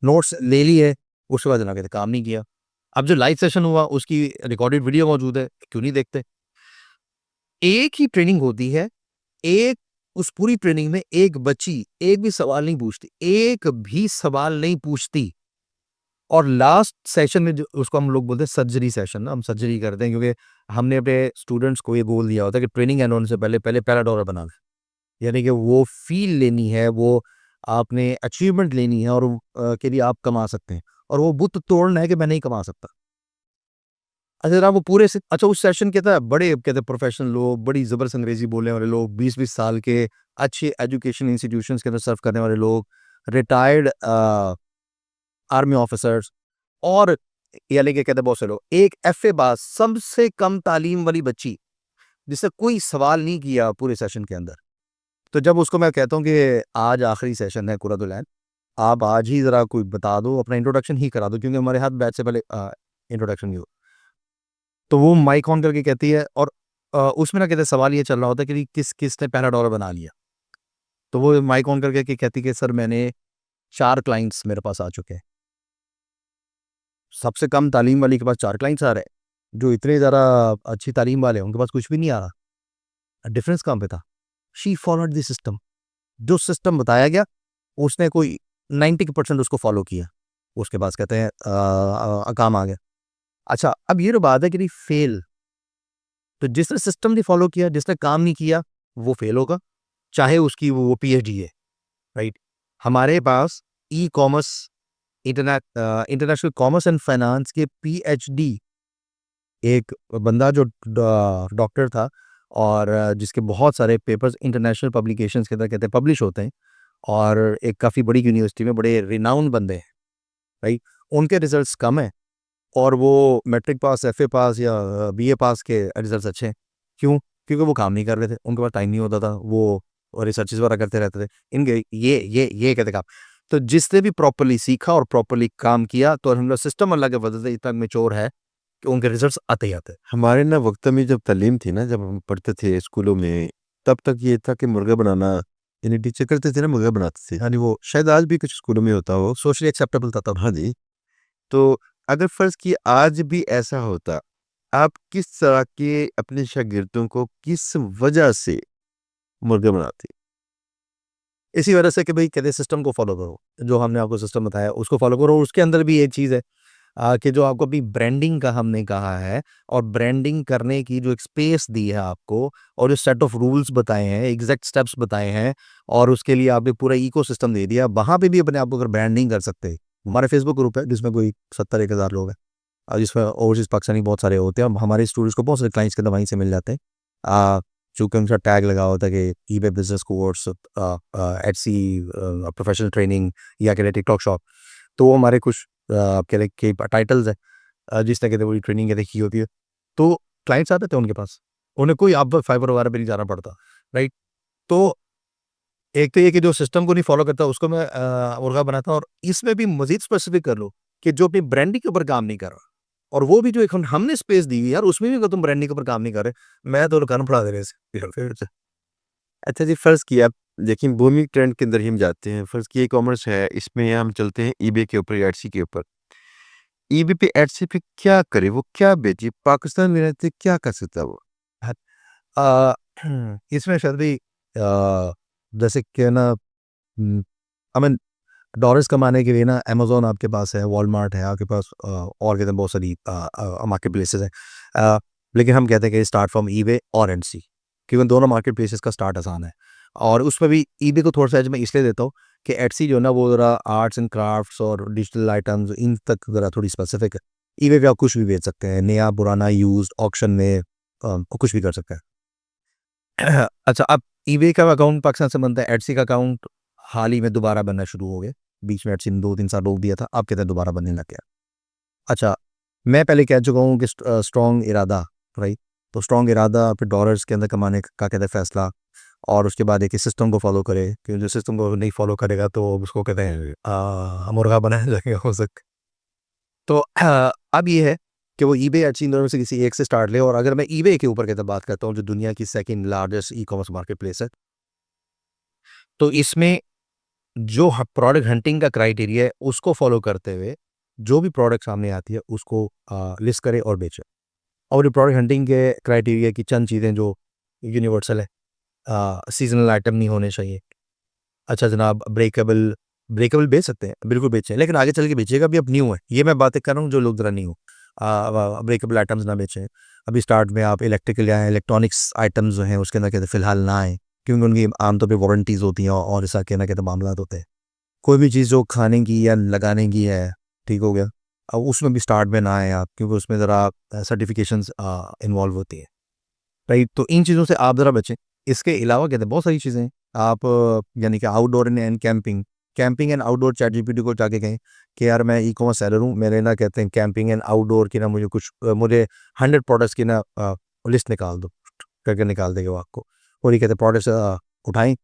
नोट्स ले लिए, उसके बाद जनाब कहते काम नहीं किया। अब जो लाइव सेशन हुआ, उसकी रिकॉर्डेड वीडियो मौजूद है, क्यों नहीं देखते? एक ही ट्रेनिंग होती है, एक उस पूरी ट्रेनिंग में एक बच्ची एक भी सवाल नहीं पूछती, एक भी सवाल नहीं पूछती। और लास्ट सेशन में जो उसको हम लोग बोलते हैं सर्जरी सेशन ना, हम सर्जरी करते हैं क्योंकि हमने अपने स्टूडेंट्स को ये गोल दिया होता है कि ट्रेनिंग एंड होने से पहले पहले पैराडोलर बनाना है। यानी कि वो फ़ील लेनी है, वो आपने अचीवमेंट लेनी है और के लिए आप कमा सकते हैं। और वो बुत तोड़ना है कि मैं नहीं कमा सकता। अच्छा जनाब वो पूरे से अच्छा उस सेशन के था बड़े कहते हैं प्रोफेशनल लोग, बड़ी ज़बरदस्त अंग्रेज़ी बोलने वाले लोग, 20-20 साल के अच्छे एजुकेशन इंस्टीट्यूशंस के अंदर सर्व करने वाले लोग, रिटायर्ड आर्मी ऑफिसर्स और यानी कि कहते हैं बहुत से लोग। एक एफए पास सबसे कम तालीम वाली बच्ची, जिससे कोई सवाल नहीं किया पूरे सेशन के अंदर। तो जब उसको मैं कहता हूँ कि आज आखिरी सेशन है कुरातुल-ऐन, आप आज ही ज़रा कोई बता दो, अपना इंट्रोडक्शन ही करा दो क्योंकि हमारे हाथ बैच से पहले इंट्रोडक्शन नहीं हुआ। तो वो माइक ऑन करके कहती है और उसमें ना कहते हैं सवाल ये चल रहा होता है कि किसने पहला डॉलर बना लिया। तो वो माइक ऑन करके के कहती है कि सर मैंने 4 क्लाइंट्स मेरे पास आ चुके हैं। सबसे कम तालीम वाली के पास 4 क्लाइंट्स आ रहे हैं। जो इतने ज़्यादा अच्छी तालीम वाले हैं, उनके पास कुछ भी नहीं आ रहा। डिफरेंस कहाँ पे था? She followed the system. जो सिस्टम बताया गया, उसने कोई 90% उसको फॉलो किया। उसके पास कहते हैं काम आ गया। अच्छा, अब ये जो बात है कि नहीं फेल, तो जिसने सिस्टम नहीं फॉलो किया, जिसने काम नहीं किया, वो फेल होगा, चाहे उसकी वो पीएचडी है, राइट? हमारे पास e-commerce international commerce and finance के पीएचडी एक बंदा जो डॉक्टर था और जिसके बहुत सारे पेपर्स इंटरनेशनल पब्लिकेशंस के अंदर कहते हैं पब्लिश होते हैं और एक काफ़ी बड़ी यूनिवर्सिटी में बड़े रिनाउंड बंदे हैं, राइट? उनके रिजल्ट्स कम हैं और वो मैट्रिक पास, एफए पास या बीए पास के रिजल्ट्स अच्छे हैं। क्यों? क्योंकि वो काम नहीं कर रहे थे, उनके पास टाइम नहीं होता था, वो रिसर्चेज़ वगैरह करते रहते थे। इनके ये कहते काम। तो जिसने भी प्रॉपर्ली सीखा और प्रॉपर्ली काम किया तो अल्हम्दुलिल्लाह सिस्टम अल्लाह के फज़ल से इतना मैच्योर है कि उनके रिजल्ट्स आते ही आते हैं। हमारे ना वक्त में जब तालीम थी ना, जब हम पढ़ते थे स्कूलों में, तब तक ये था कि मुर्गा बनाना, यानी टीचर करते थे ना, मुर्गा बनाते थे। यानी वो शायद आज भी कुछ स्कूलों में होता हो। सोशली एक्सेप्टेबल था तब। हाँ जी। तो अगर फ़र्ज़ किए आज भी ऐसा होता, आप किस तरह के अपने शागिर्दों को किस वजह से मुर्गा बनाते? इसी वजह से कि भाई कहते हैं सिस्टम को फॉलो करो, जो हमने आपको सिस्टम बताया उसको फॉलो करो। और उसके अंदर भी एक चीज़ है कि जो आपको अभी ब्रांडिंग का हमने कहा है, और ब्रांडिंग करने की जो एक स्पेस दी है आपको, और जो सेट ऑफ रूल्स बताए हैं, एग्जैक्ट स्टेप्स बताए हैं, और उसके लिए आपने पूरा इकोसिस्टम दे दिया, वहाँ पे भी अपने आप को अगर ब्रांडिंग कर सकते हैं। हमारा फेसबुक ग्रुप है जिसमें कोई 70-1,000 लोग हैं, जिसमें ओवरसीज़ पाकिस्तानी बहुत सारे होते हैं, और हमारे स्टूडेंट्स को बहुत सारे क्लाइंट्स के अंदर वहीं से मिल जाते हैं। चूँकि उनका टैग लगा होता है कि eBay business course, Etsy professional training, या कह रहे टिकटॉक शॉप, तो वो हमारे कुछ आप कह रहे कि टाइटल्स हैं, जिस तरह की वो ट्रेनिंग कहते की होती है। तो क्लाइंट्स आते थे उनके पास, उन्हें कोई आप फाइबर वगैरह पे नहीं जाना पड़ता, राइट? तो एक तो ये कि जो सिस्टम को नहीं फॉलो करता उसको मैं मुर्गा बनाता हूँ, और इसमें भी मज़ीद स्पेसिफिक कर लो कि जो अपनी ब्रांडिंग के ऊपर काम नहीं कर रहा, और वो भी जो एक हमने स्पेस दी हुई है यार, उसमें भी अगर तुम ब्रांडिंग के ऊपर काम नहीं कर रहे, मैं तो कान फड़ा दे रहे से। अच्छा जी, फ़र्ज़ किया आप देखिए बूमिंग ट्रेंड के अंदर ही हम जाते हैं। फ़र्ज़ किया ई-कॉमर्स है, इसमें हम चलते हैं ईबे के ऊपर या एटसी के ऊपर। ईबे पे एटसी पे क्या करे? वो क्या बेचे? पाकिस्तान में रहते क्या कर सकता है वो? अ, इसमें शायद भी जैसे कि ना, आई मीन डॉलर्स कमाने के लिए ना अमेज़न आपके पास है, वॉलमार्ट है आपके पास, और कहते हैं बहुत सारी मार्केट प्लेसेस हैं। लेकिन हम कहते हैं कि स्टार्ट फ्रॉम ईबे और एंडसी, क्योंकि दोनों मार्केट प्लेसेस का स्टार्ट आसान है। और उसमें भी ईबे को थोड़ा सा एज मैं इसलिए देता हूँ कि एटसी जो है ना, वो ज़रा आर्ट्स एंड क्राफ्ट्स और डिजिटल आइटम्स इन तक ज़रा थोड़ी स्पेसिफिक है। ईबे पे आप कुछ भी बेच सकते हैं, नया पुराना यूज्ड ऑक्शन में, कुछ भी कर सकते हैं। अच्छा, अब ईबे का अकाउंट पाकिस्तान से बनता है, एटसी का अकाउंट हाल ही में दोबारा बनना शुरू हो गया। बीच में एटसी ने 2-3 साल रोक दिया था, अब कहते हैं दोबारा बनने लग गया। अच्छा, मैं पहले कह चुका हूँ कि स्ट्रॉन्ग इरादा, राइट? तो स्ट्रॉन्ग इरादा फिर डॉलर्स के अंदर कमाने का कहते हैं फैसला, और उसके बाद एक सिस्टम को फॉलो करे, क्योंकि जो सिस्टम को नहीं फॉलो करेगा तो उसको कहते हैं मुर्गा बनाया जाएगा हो सक। तो अब ये है कि वो ईबे एटसी इन दोनों में से किसी एक से स्टार्ट ले। और अगर मैं ईबे के ऊपर कहते हैं बात करता हूँ, जो दुनिया की second largest e-commerce market place है, तो इसमें जो प्रोडक्ट हंटिंग का क्राइटेरिया है उसको फॉलो करते हुए जो भी प्रोडक्ट सामने आती है उसको लिस्ट करे और बेचे। और ये प्रोडक्ट हंटिंग के क्राइटेरिया की चंद चीज़ें जो यूनिवर्सल है, सीजनल आइटम नहीं होने चाहिए। अच्छा जनाब, ब्रेकेबल ब्रेकेबल बेच सकते हैं, बिल्कुल बेचें, लेकिन आगे चल के बेचिएगा, अभी अब न्यू है, ये मैं बातें कर रहा हूँ जो लोग ज़रा न्यू ब्रेकेबल आइटम्स ना बेचें। अभी स्टार्ट में आप इलेक्ट्रिकल या इलेक्ट्रॉनिक्स आइटम्स जो हैं उसके अंदर कहते हैं फ़िलहाल ना आएँ, क्योंकि उनकी आमतौर पे वारंटीज़ होती हैं और ऐसा कहना कहते मामलात होते हैं। कोई भी चीज़ जो खाने की या लगाने की है, ठीक हो गया, अब उसमें भी स्टार्ट में ना आएँ आप, क्योंकि उसमें ज़रा सर्टिफ़िकेशंस इन्वॉल्व होती हैं, राइट? तो इन चीज़ों से आप ज़रा बचें। इसके अलावा कहते हैं बहुत सारी चीज़ें हैं। आप यानी कि outdoor and camping, camping and outdoor ChatGPT को जाके कहें कि यार मैं ई-कॉमर्स सेलर हूँ, मेरे ना कहते हैं कैंपिंग एंड आउटडोर की ना मुझे कुछ मुझे 100 प्रोडक्ट्स की ना लिस्ट निकाल दो, करके निकाल देंगे वो आपको। और ये कहते हैं प्रोडक्ट्स उठाएँ,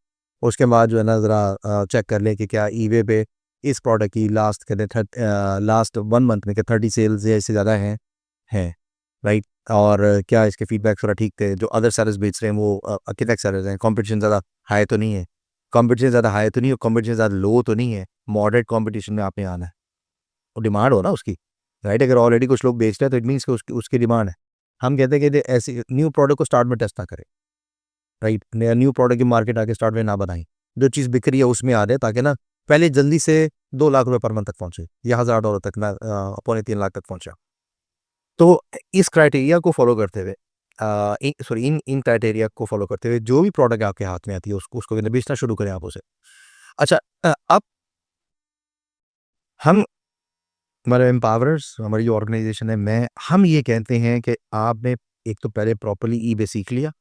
उसके बाद जो है ना ज़रा चेक कर लें कि क्या ईबे पे इस प्रोडक्ट की लास्ट कहते हैं लास्ट 1 मंथ में क्या 30 सेल्स या इससे ज़्यादा हैं, राइट? और क्या इसके फीडबैक थोड़ा ठीक थे, जो अदर सेलर्स बेच रहे हैं वो कितने सेलर्स हैं, कंपटीशन ज़्यादा हाई तो नहीं है, कंपटीशन ज़्यादा हाई तो नहीं है, कंपटीशन ज़्यादा लो तो नहीं है, मॉडरेट कंपटीशन में आपने आना है, और डिमांड हो ना उसकी, राइट? अगर ऑलरेडी कुछ लोग बेच रहे हैं तो इट मीन्स कि उसकी उसकी डिमांड है। हम कहते हैं कि ऐसी न्यू प्रोडक्ट को स्टार्ट में टेस्ट ना करें, राइट? नया न्यू प्रोडक्ट की मार्केट आके स्टार्ट में ना बनाएं, जो चीज़ बिक रही है उसमें आ जाए, ताकि ना पहले जल्दी से 2 लाख रुपए पर मंथ तक पहुंचे या $1000 तक ना, पौने 3 लाख तक पहुंचा। तो इस क्राइटेरिया को फॉलो करते हुए सॉरी इन इन क्राइटेरिया को फॉलो करते हुए जो भी प्रोडक्ट आपके हाथ में आती है उसको उसको बेचना शुरू करें आप उसे। अच्छा, अब हम हमारे एम्पावरर्स, हमारी जो ऑर्गेनाइजेशन है, मैं हम ये कहते हैं कि आपने एक तो पहले प्रॉपर्ली ईबे सीख लिया,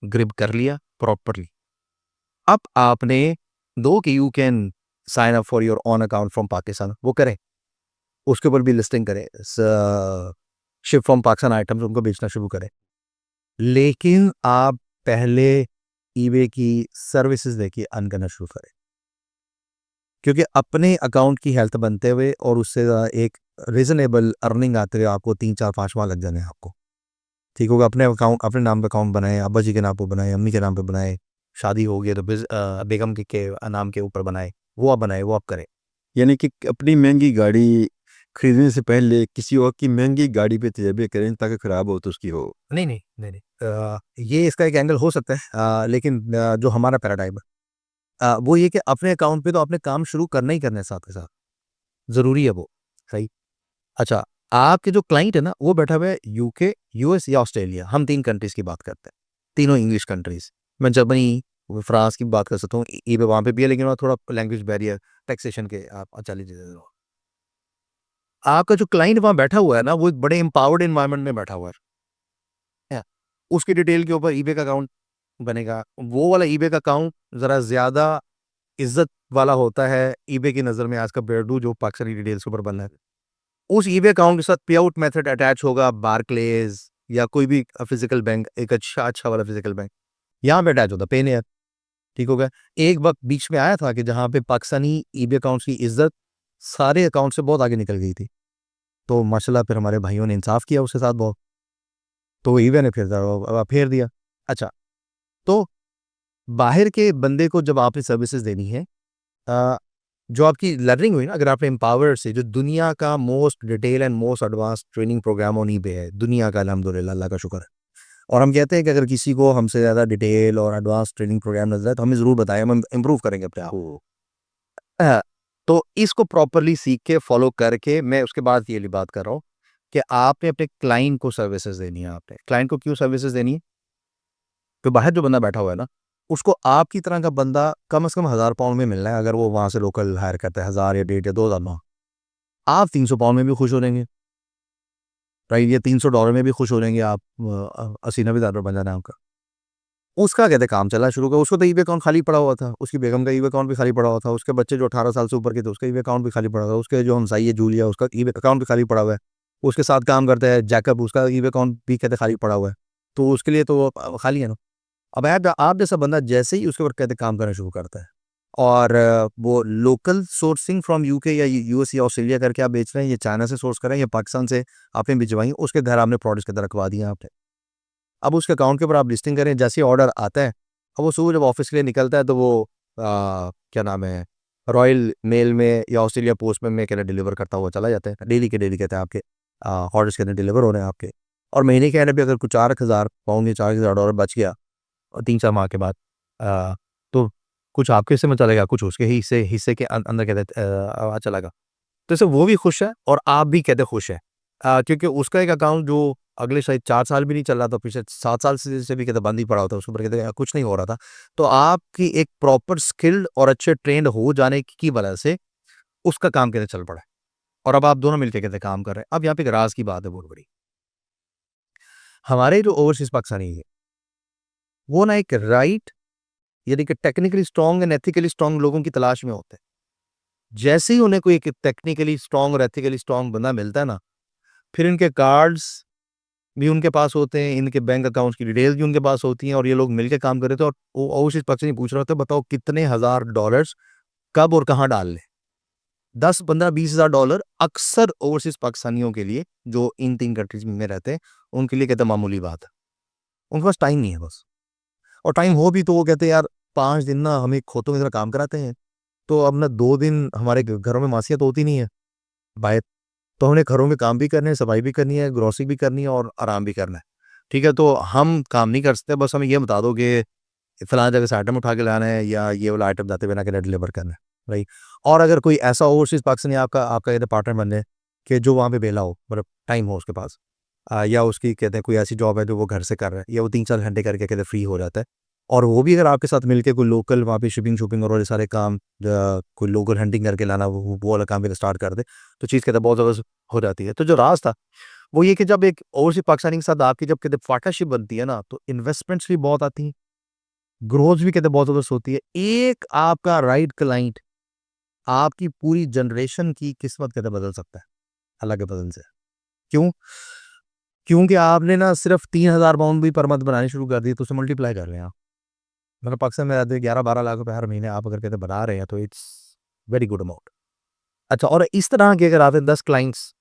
ग्रिप कर लिया प्रॉपर्ली। अब आपने दो कि you can sign up for your own account from Pakistan, वो करें, उसके ऊपर भी लिस्टिंग करें, शिप फ्रॉम पाकिस्तान आइटम्स उनको बेचना शुरू करें। लेकिन आप पहले ईबे की सर्विसेज देखिए अर्न करना शुरू करें, क्योंकि अपने अकाउंट की हेल्थ बनते हुए और उससे एक रीज़नेबल अर्निंग आते हुए आपको 3, 4, 5 माह लग जाने हैं आपको। ठीक होगा, अपने अकाउंट अपने नाम पे अकाउंट बनाएँ, अब्बा जी के नाम पे बनाएँ, अम्मी के नाम पे बनाएँ, शादी हो गई है तो बेगम के नाम के ऊपर बनाएँ, वो आप करें। यानी कि अपनी महँगी गाड़ी खरीदने से पहले किसी और की महँगी गाड़ी पे तजर्बे करें ताकि ख़राब हो तो उसकी हो। नहीं। ये इसका एक एंगल हो सकता है, लेकिन जो हमारा पैराडाइम है वो ये कि अपने अकाउंट पे तो आपने काम शुरू करना ही करना है साथ के साथ, ज़रूरी है वो, सही। अच्छा, आपके जो क्लाइंट है ना, वो बैठा हुआ है यूके, यूएस या ऑस्ट्रेलिया, हम 3 कंट्रीज़ की बात करते हैं, तीनों इंग्लिश कंट्रीज़। मैं जर्मनी, फ्रांस की बात कर सकता हूँ, ईबे वहाँ पे भी है, लेकिन वहाँ थोड़ा लैंग्वेज बैरियर, टैक्सेशन के आप चली जाइए। आपका जो क्लाइंट वहाँ बैठा हुआ है ना, वो एक बड़े एम्पावर्ड एनवायरनमेंट में बैठा हुआ है। उसकी डिटेल के ऊपर ईबे का अकाउंट बनेगा। वो वाला ईबे का अकाउंट ज़रा ज़्यादा इज़्ज़त वाला होता है ईबे की नज़र में, आज का बेरडू जो पाकिस्तानी डिटेल्स के ऊपर बना है। उस ईबे अकाउंट के साथ पे आउट मेथड अटैच होगा, बारक्लेज या कोई भी फिज़िकल बैंक, एक अच्छा वाला फिज़िकल बैंक, यहाँ पे अटैच होता है, पेनीयर, ठीक हो गया। एक वक़्त बीच में आया था कि जहाँ पे पाकिस्तानी ईबे अकाउंट्स की इज़्ज़त सारे अकाउंट से बहुत आगे निकल गई थी। तो माशाल्लाह फिर हमारे भाइयों ने इंसाफ़ किया उसके साथ बहुत, तो ईबे ने फिर फेर दिया। अच्छा, तो बाहर के बंदे को जब आपने सर्विसेज़ देनी है, अ, जो आपकी लर्निंग हुई ना, अगर आपने एम्पावर से जो दुनिया का most detail and most advance training programme on eBay है, दुनिया का, अल्हम्दुलिल्लाह, अल्लाह का शुक्र है। और हम कहते हैं कि अगर किसी को हमसे ज़्यादा डिटेल और एडवांस ट्रेनिंग प्रोग्राम नज़र आए तो हमें ज़रूर बताएं, हम इम्प्रूव करेंगे अपने आप को। अ, तो इसको प्रॉपर्ली सीख के फॉलो करके मैं उसके बाद ये वाली बात कर रहा हूँ कि आपने अपने क्लाइंट को सर्विसेज देनी है। आपने क्लाइंट को क्यों सर्विसेज देनी है? तो बाहर जो बंदा बैठा हुआ है ना, उसको आपकी तरह का बंदा कम से कम 1000 पाउंड में मिलना है, अगर वो वहाँ से लोकल हायर करता है 1000 या 1.5 या 2000 में, आप 300 पाउंड में भी खुश हो जाएंगे, राइट? ये $300 में भी खुश हो जाएंगे आप, 80-90 हज़ार बन जाना है आपका। उसका कहते काम चला शुरू का, उसको तो ईबे अकाउंट खाली पड़ा हुआ था, उसकी बेगम का ईबे अकाउंट भी खाली पड़ा हुआ था, उसके बच्चे जो 18 साल से ऊपर के थे उसका ईबे अकाउंट भी खाली पड़ा हुआ था, उसके जो हमसाई है जूलिया उसका ईबे अकाउंट भी खाली पड़ा हुआ है, उसके साथ काम करता है जैकब, उसका ईबे अकाउंट भी कहते खाली पड़ा हुआ है, तो उसके लिए तो खाली है ना। अब आप जैसा बंदा जैसे ही उसके ऊपर कहते काम करना शुरू करता है और वो लोकल सोर्सिंग फ्रॉम यूके या यूएस या ऑस्ट्रेलिया करके आप बेच रहे हैं, ये चाइना से सोर्स कर रहे हैं या पाकिस्तान से आपने भिजवाई, उसके घर आपने प्रोड्यूस के अंदर रखवा दिया आपने। अब उसके अकाउंट के ऊपर आप लिस्टिंग करें, जैसे ही ऑर्डर आता है, अब वो सुबह जब ऑफिस के लिए निकलता है तो वो क्या नाम है, रॉयल मेल में या ऑस्ट्रेलिया पोस्ट में कहते डिलीवर करता हुआ चला जाता है, डेली के डेली कहते हैं आपके ऑर्डर्स के अंदर डिलीवर हो रहे हैं आपके। और महीने के एंड पे अगर कुछ 4000 पाउंड या $4000 बच गया और 3-4 माह के बाद, तो कुछ आपके हिस्से में चलेगा, कुछ उसके हिस्से हिस्से के अंदर कहते चलेगा। तो इससे वो भी खुश है और आप भी कहते खुश हैं, क्योंकि उसका एक अकाउंट जो अगले शायद 4 साल भी नहीं चल रहा था, पिछले 7 साल से भी कहते बंद ही पड़ा होता, उसके ऊपर कहते कुछ नहीं हो रहा था। तो आपकी एक प्रॉपर स्किल्ड और अच्छे ट्रेंड हो जाने की वजह से उसका काम कहते चल पड़ा है और अब आप दोनों मिलके कहते काम कर रहे हैं। अब यहाँ पे एक राज की बात है बहुत बड़ी, हमारे जो ओवरसीज़ पाकिस्तानी है, वो ना एक राइट, यानी कि technically strong and ethically strong लोगों की तलाश में होते हैं। जैसे ही उन्हें कोई एक टेक्निकली स्ट्रांग और एथिकली स्ट्रांग बंदा मिलता है ना, फिर इनके कार्ड्स भी उनके पास होते हैं, इनके बैंक अकाउंट्स की डिटेल्स भी उनके पास होती हैं और ये लोग मिलके काम कर रहे थे और वो ओवरसीज़ पाकिस्तानी पूछ रहा था, बताओ कितने हज़ार डॉलर्स कब और कहाँ डाल लें? 10, 15, 20,000 डॉलर अक्सर ओवरसीज़ पाकिस्तानियों के लिए जो इन 3 कंट्रीज़ में रहते हैं, उनके लिए कहते हैं मामूली बात है। उनके पास टाइम नहीं है बस, और टाइम हो भी तो वो कहते हैं यार 5 दिन ना हमें खोतों की तरह काम कराते हैं, तो अब ना 2 दिन हमारे घरों में मासियत होती नहीं है बाहर, तो हमने घरों में काम भी करने हैं, सफाई भी करनी है, ग्रोसरी भी करनी है और आराम भी करना है। ठीक है, तो हम काम नहीं कर सकते, बस हमें ये बता दो कि फलाँ जगह से आइटम उठा के लाना है या ये वाला आइटम जाते हुए ना के डिलीवर करना है, राइट? और अगर कोई ऐसा ओवरसीज़ पाकिस्तानी आपका ये पार्टनर बन जाए कि जो वहाँ पे बेला हो, मतलब टाइम हो उसके पास, या उसकी कहते हैं कोई ऐसी जॉब है जो वो घर से कर रहा है या वो 3-4 घंटे करके कहते फ्री हो जाता है, और वो भी अगर आपके साथ मिलके कोई लोकल वहाँ पे शिपिंग और ये सारे काम, कोई लोकल हंटिंग करके लाना, वो वाला काम भी स्टार्ट कर दे, तो चीज़ कहते हैं बहुत ज़बरदस्त हो जाती है। तो जो राज था वो ये कि जब एक ओवरसीज़ पाकिस्तानी के साथ आपकी जब कहते पार्टनरशिप बनती है ना, तो इन्वेस्टमेंट्स भी बहुत आती हैं, ग्रोथ भी कहते बहुत ज़बरदस्त होती है। एक आपका राइट क्लाइंट आपकी पूरी जनरेशन की किस्मत कहते बदल सकता है, अल्लाह के फज़ल से। क्यों? क्योंकि आपने ना सिर्फ़ 3000 पाउंड भी पर मंथ बनाने शुरू कर दिए, तो उसे मल्टीप्लाई कर लें आप। मतलब पाकिस्तान में रहते हुए 11-12 लाख रुपए हर महीने आप अगर कहते बना रहे हैं, तो इट्स वेरी गुड अमाउंट। अच्छा, और इस तरह के अगर आपने 10 क्लाइंट्स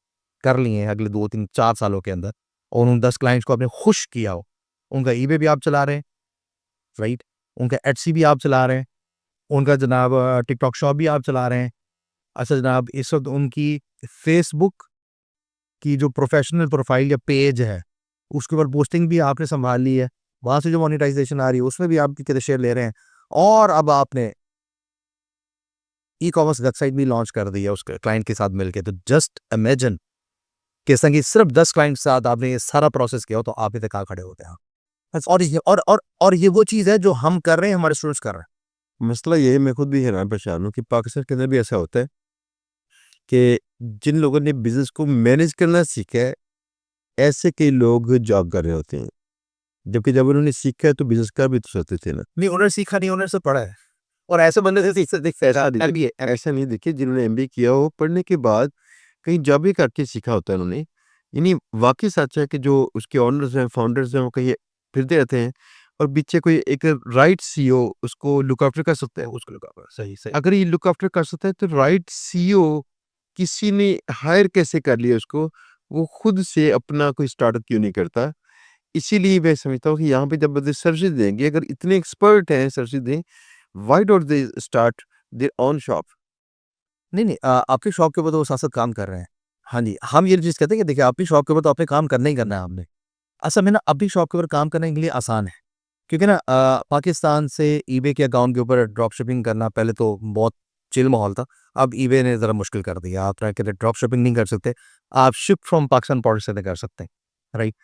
कर लिए हैं अगले 2 3 4 सालों के अंदर और उन 10 क्लाइंट्स को आपने खुश किया हो, उनका ईबे भी आप चला रहे हैं, राइट, उनका एटसी भी आप चला रहे हैं, उनका जनाब टिकटॉक शॉप भी आप चला रहे हैं। अच्छा जनाब, इस वक्त उनकी फेसबुक की जो प्रोफेशनल प्रोफाइल या पेज है उसके ऊपर पोस्टिंग भी आपने संभाल ली है, वहां से जो मोनेटाइजेशन आ रही है उसमें भी आप कितने शेयर ले रहे हैं, और अब आपने ई कॉमर्स वेबसाइट भी लॉन्च कर दी है उसके क्लाइंट के साथ मिलके। तो जस्ट इमेजिन कि संगी सिर्फ 10 क्लाइंट के साथ आपने ये सारा प्रोसेस किया हो, तो आप इतने कहाँ खड़े होते हैं। बस, और ये वो चीज़ है जो हम कर रहे हैं, हमारे स्टूडेंट्स कर रहे हैं। मसला ये है, मैं खुद भी हैरान परेशान हूँ कि पाकिस्तान के अंदर भी ऐसा होता है कि जिन लोगों ने बिजनेस को मैनेज करना सीखा है, ऐसे कई लोग जॉब कर रहे होते हैं, जबकि जब उन्होंने सीखा है तो बिजनेस कर भी तो सकते थे ना। नहीं, उन्होंने सीखा नहीं, उन्होंने से पढ़ा है, और ऐसे बंदे से सीख सकते ऐसा नहीं देखिए, जिन्होंने एमबीए किया हो, पढ़ने के बाद कहीं जॉब भी करके सीखा होता है उन्होंने। यानी वाकई सच है कि जो उसके ओनर्स हैं, फाउंडर्स हैं, वो कहीं फिरते रहते हैं और पीछे कोई एक राइट सीईओ उसको लुक आफ्टर कर सकता है। उसको लगा सही सही। अगर ये लुक आफ्टर कर सकता है तो राइट सीईओ किसी ने हायर कैसे कर लिया उसको, वो खुद से अपना कोई स्टार्टअप क्यों नहीं करता। इसीलिए मैं समझता हूँ कि यहाँ पे जब बंदे सर्विस देंगे, अगर इतने एक्सपर्ट हैं सर्विस दें, why don't they start their own shop. नहीं नहीं, आपकी शॉप के ऊपर तो वो साथ-साथ काम कर रहे हैं। हाँ जी, हम ये चीज़ कहते हैं कि देखिए आपकी शॉप के ऊपर तो आपने काम करना ही करना है आपने। असल में ना अपनी शॉप के ऊपर काम करने के लिए आसान है, क्योंकि ना पाकिस्तान से ईबे के अकाउंट के ऊपर ड्रॉप शिपिंग करना पहले तो बहुत चिल माहौल था, अब ईबे ने ज़रा मुश्किल कर दिया। आप कहते ड्रॉप शिपिंग नहीं कर सकते, आप शिप फ्रॉम पाकिस्तान पोर्ट से कर सकते हैं, राइट?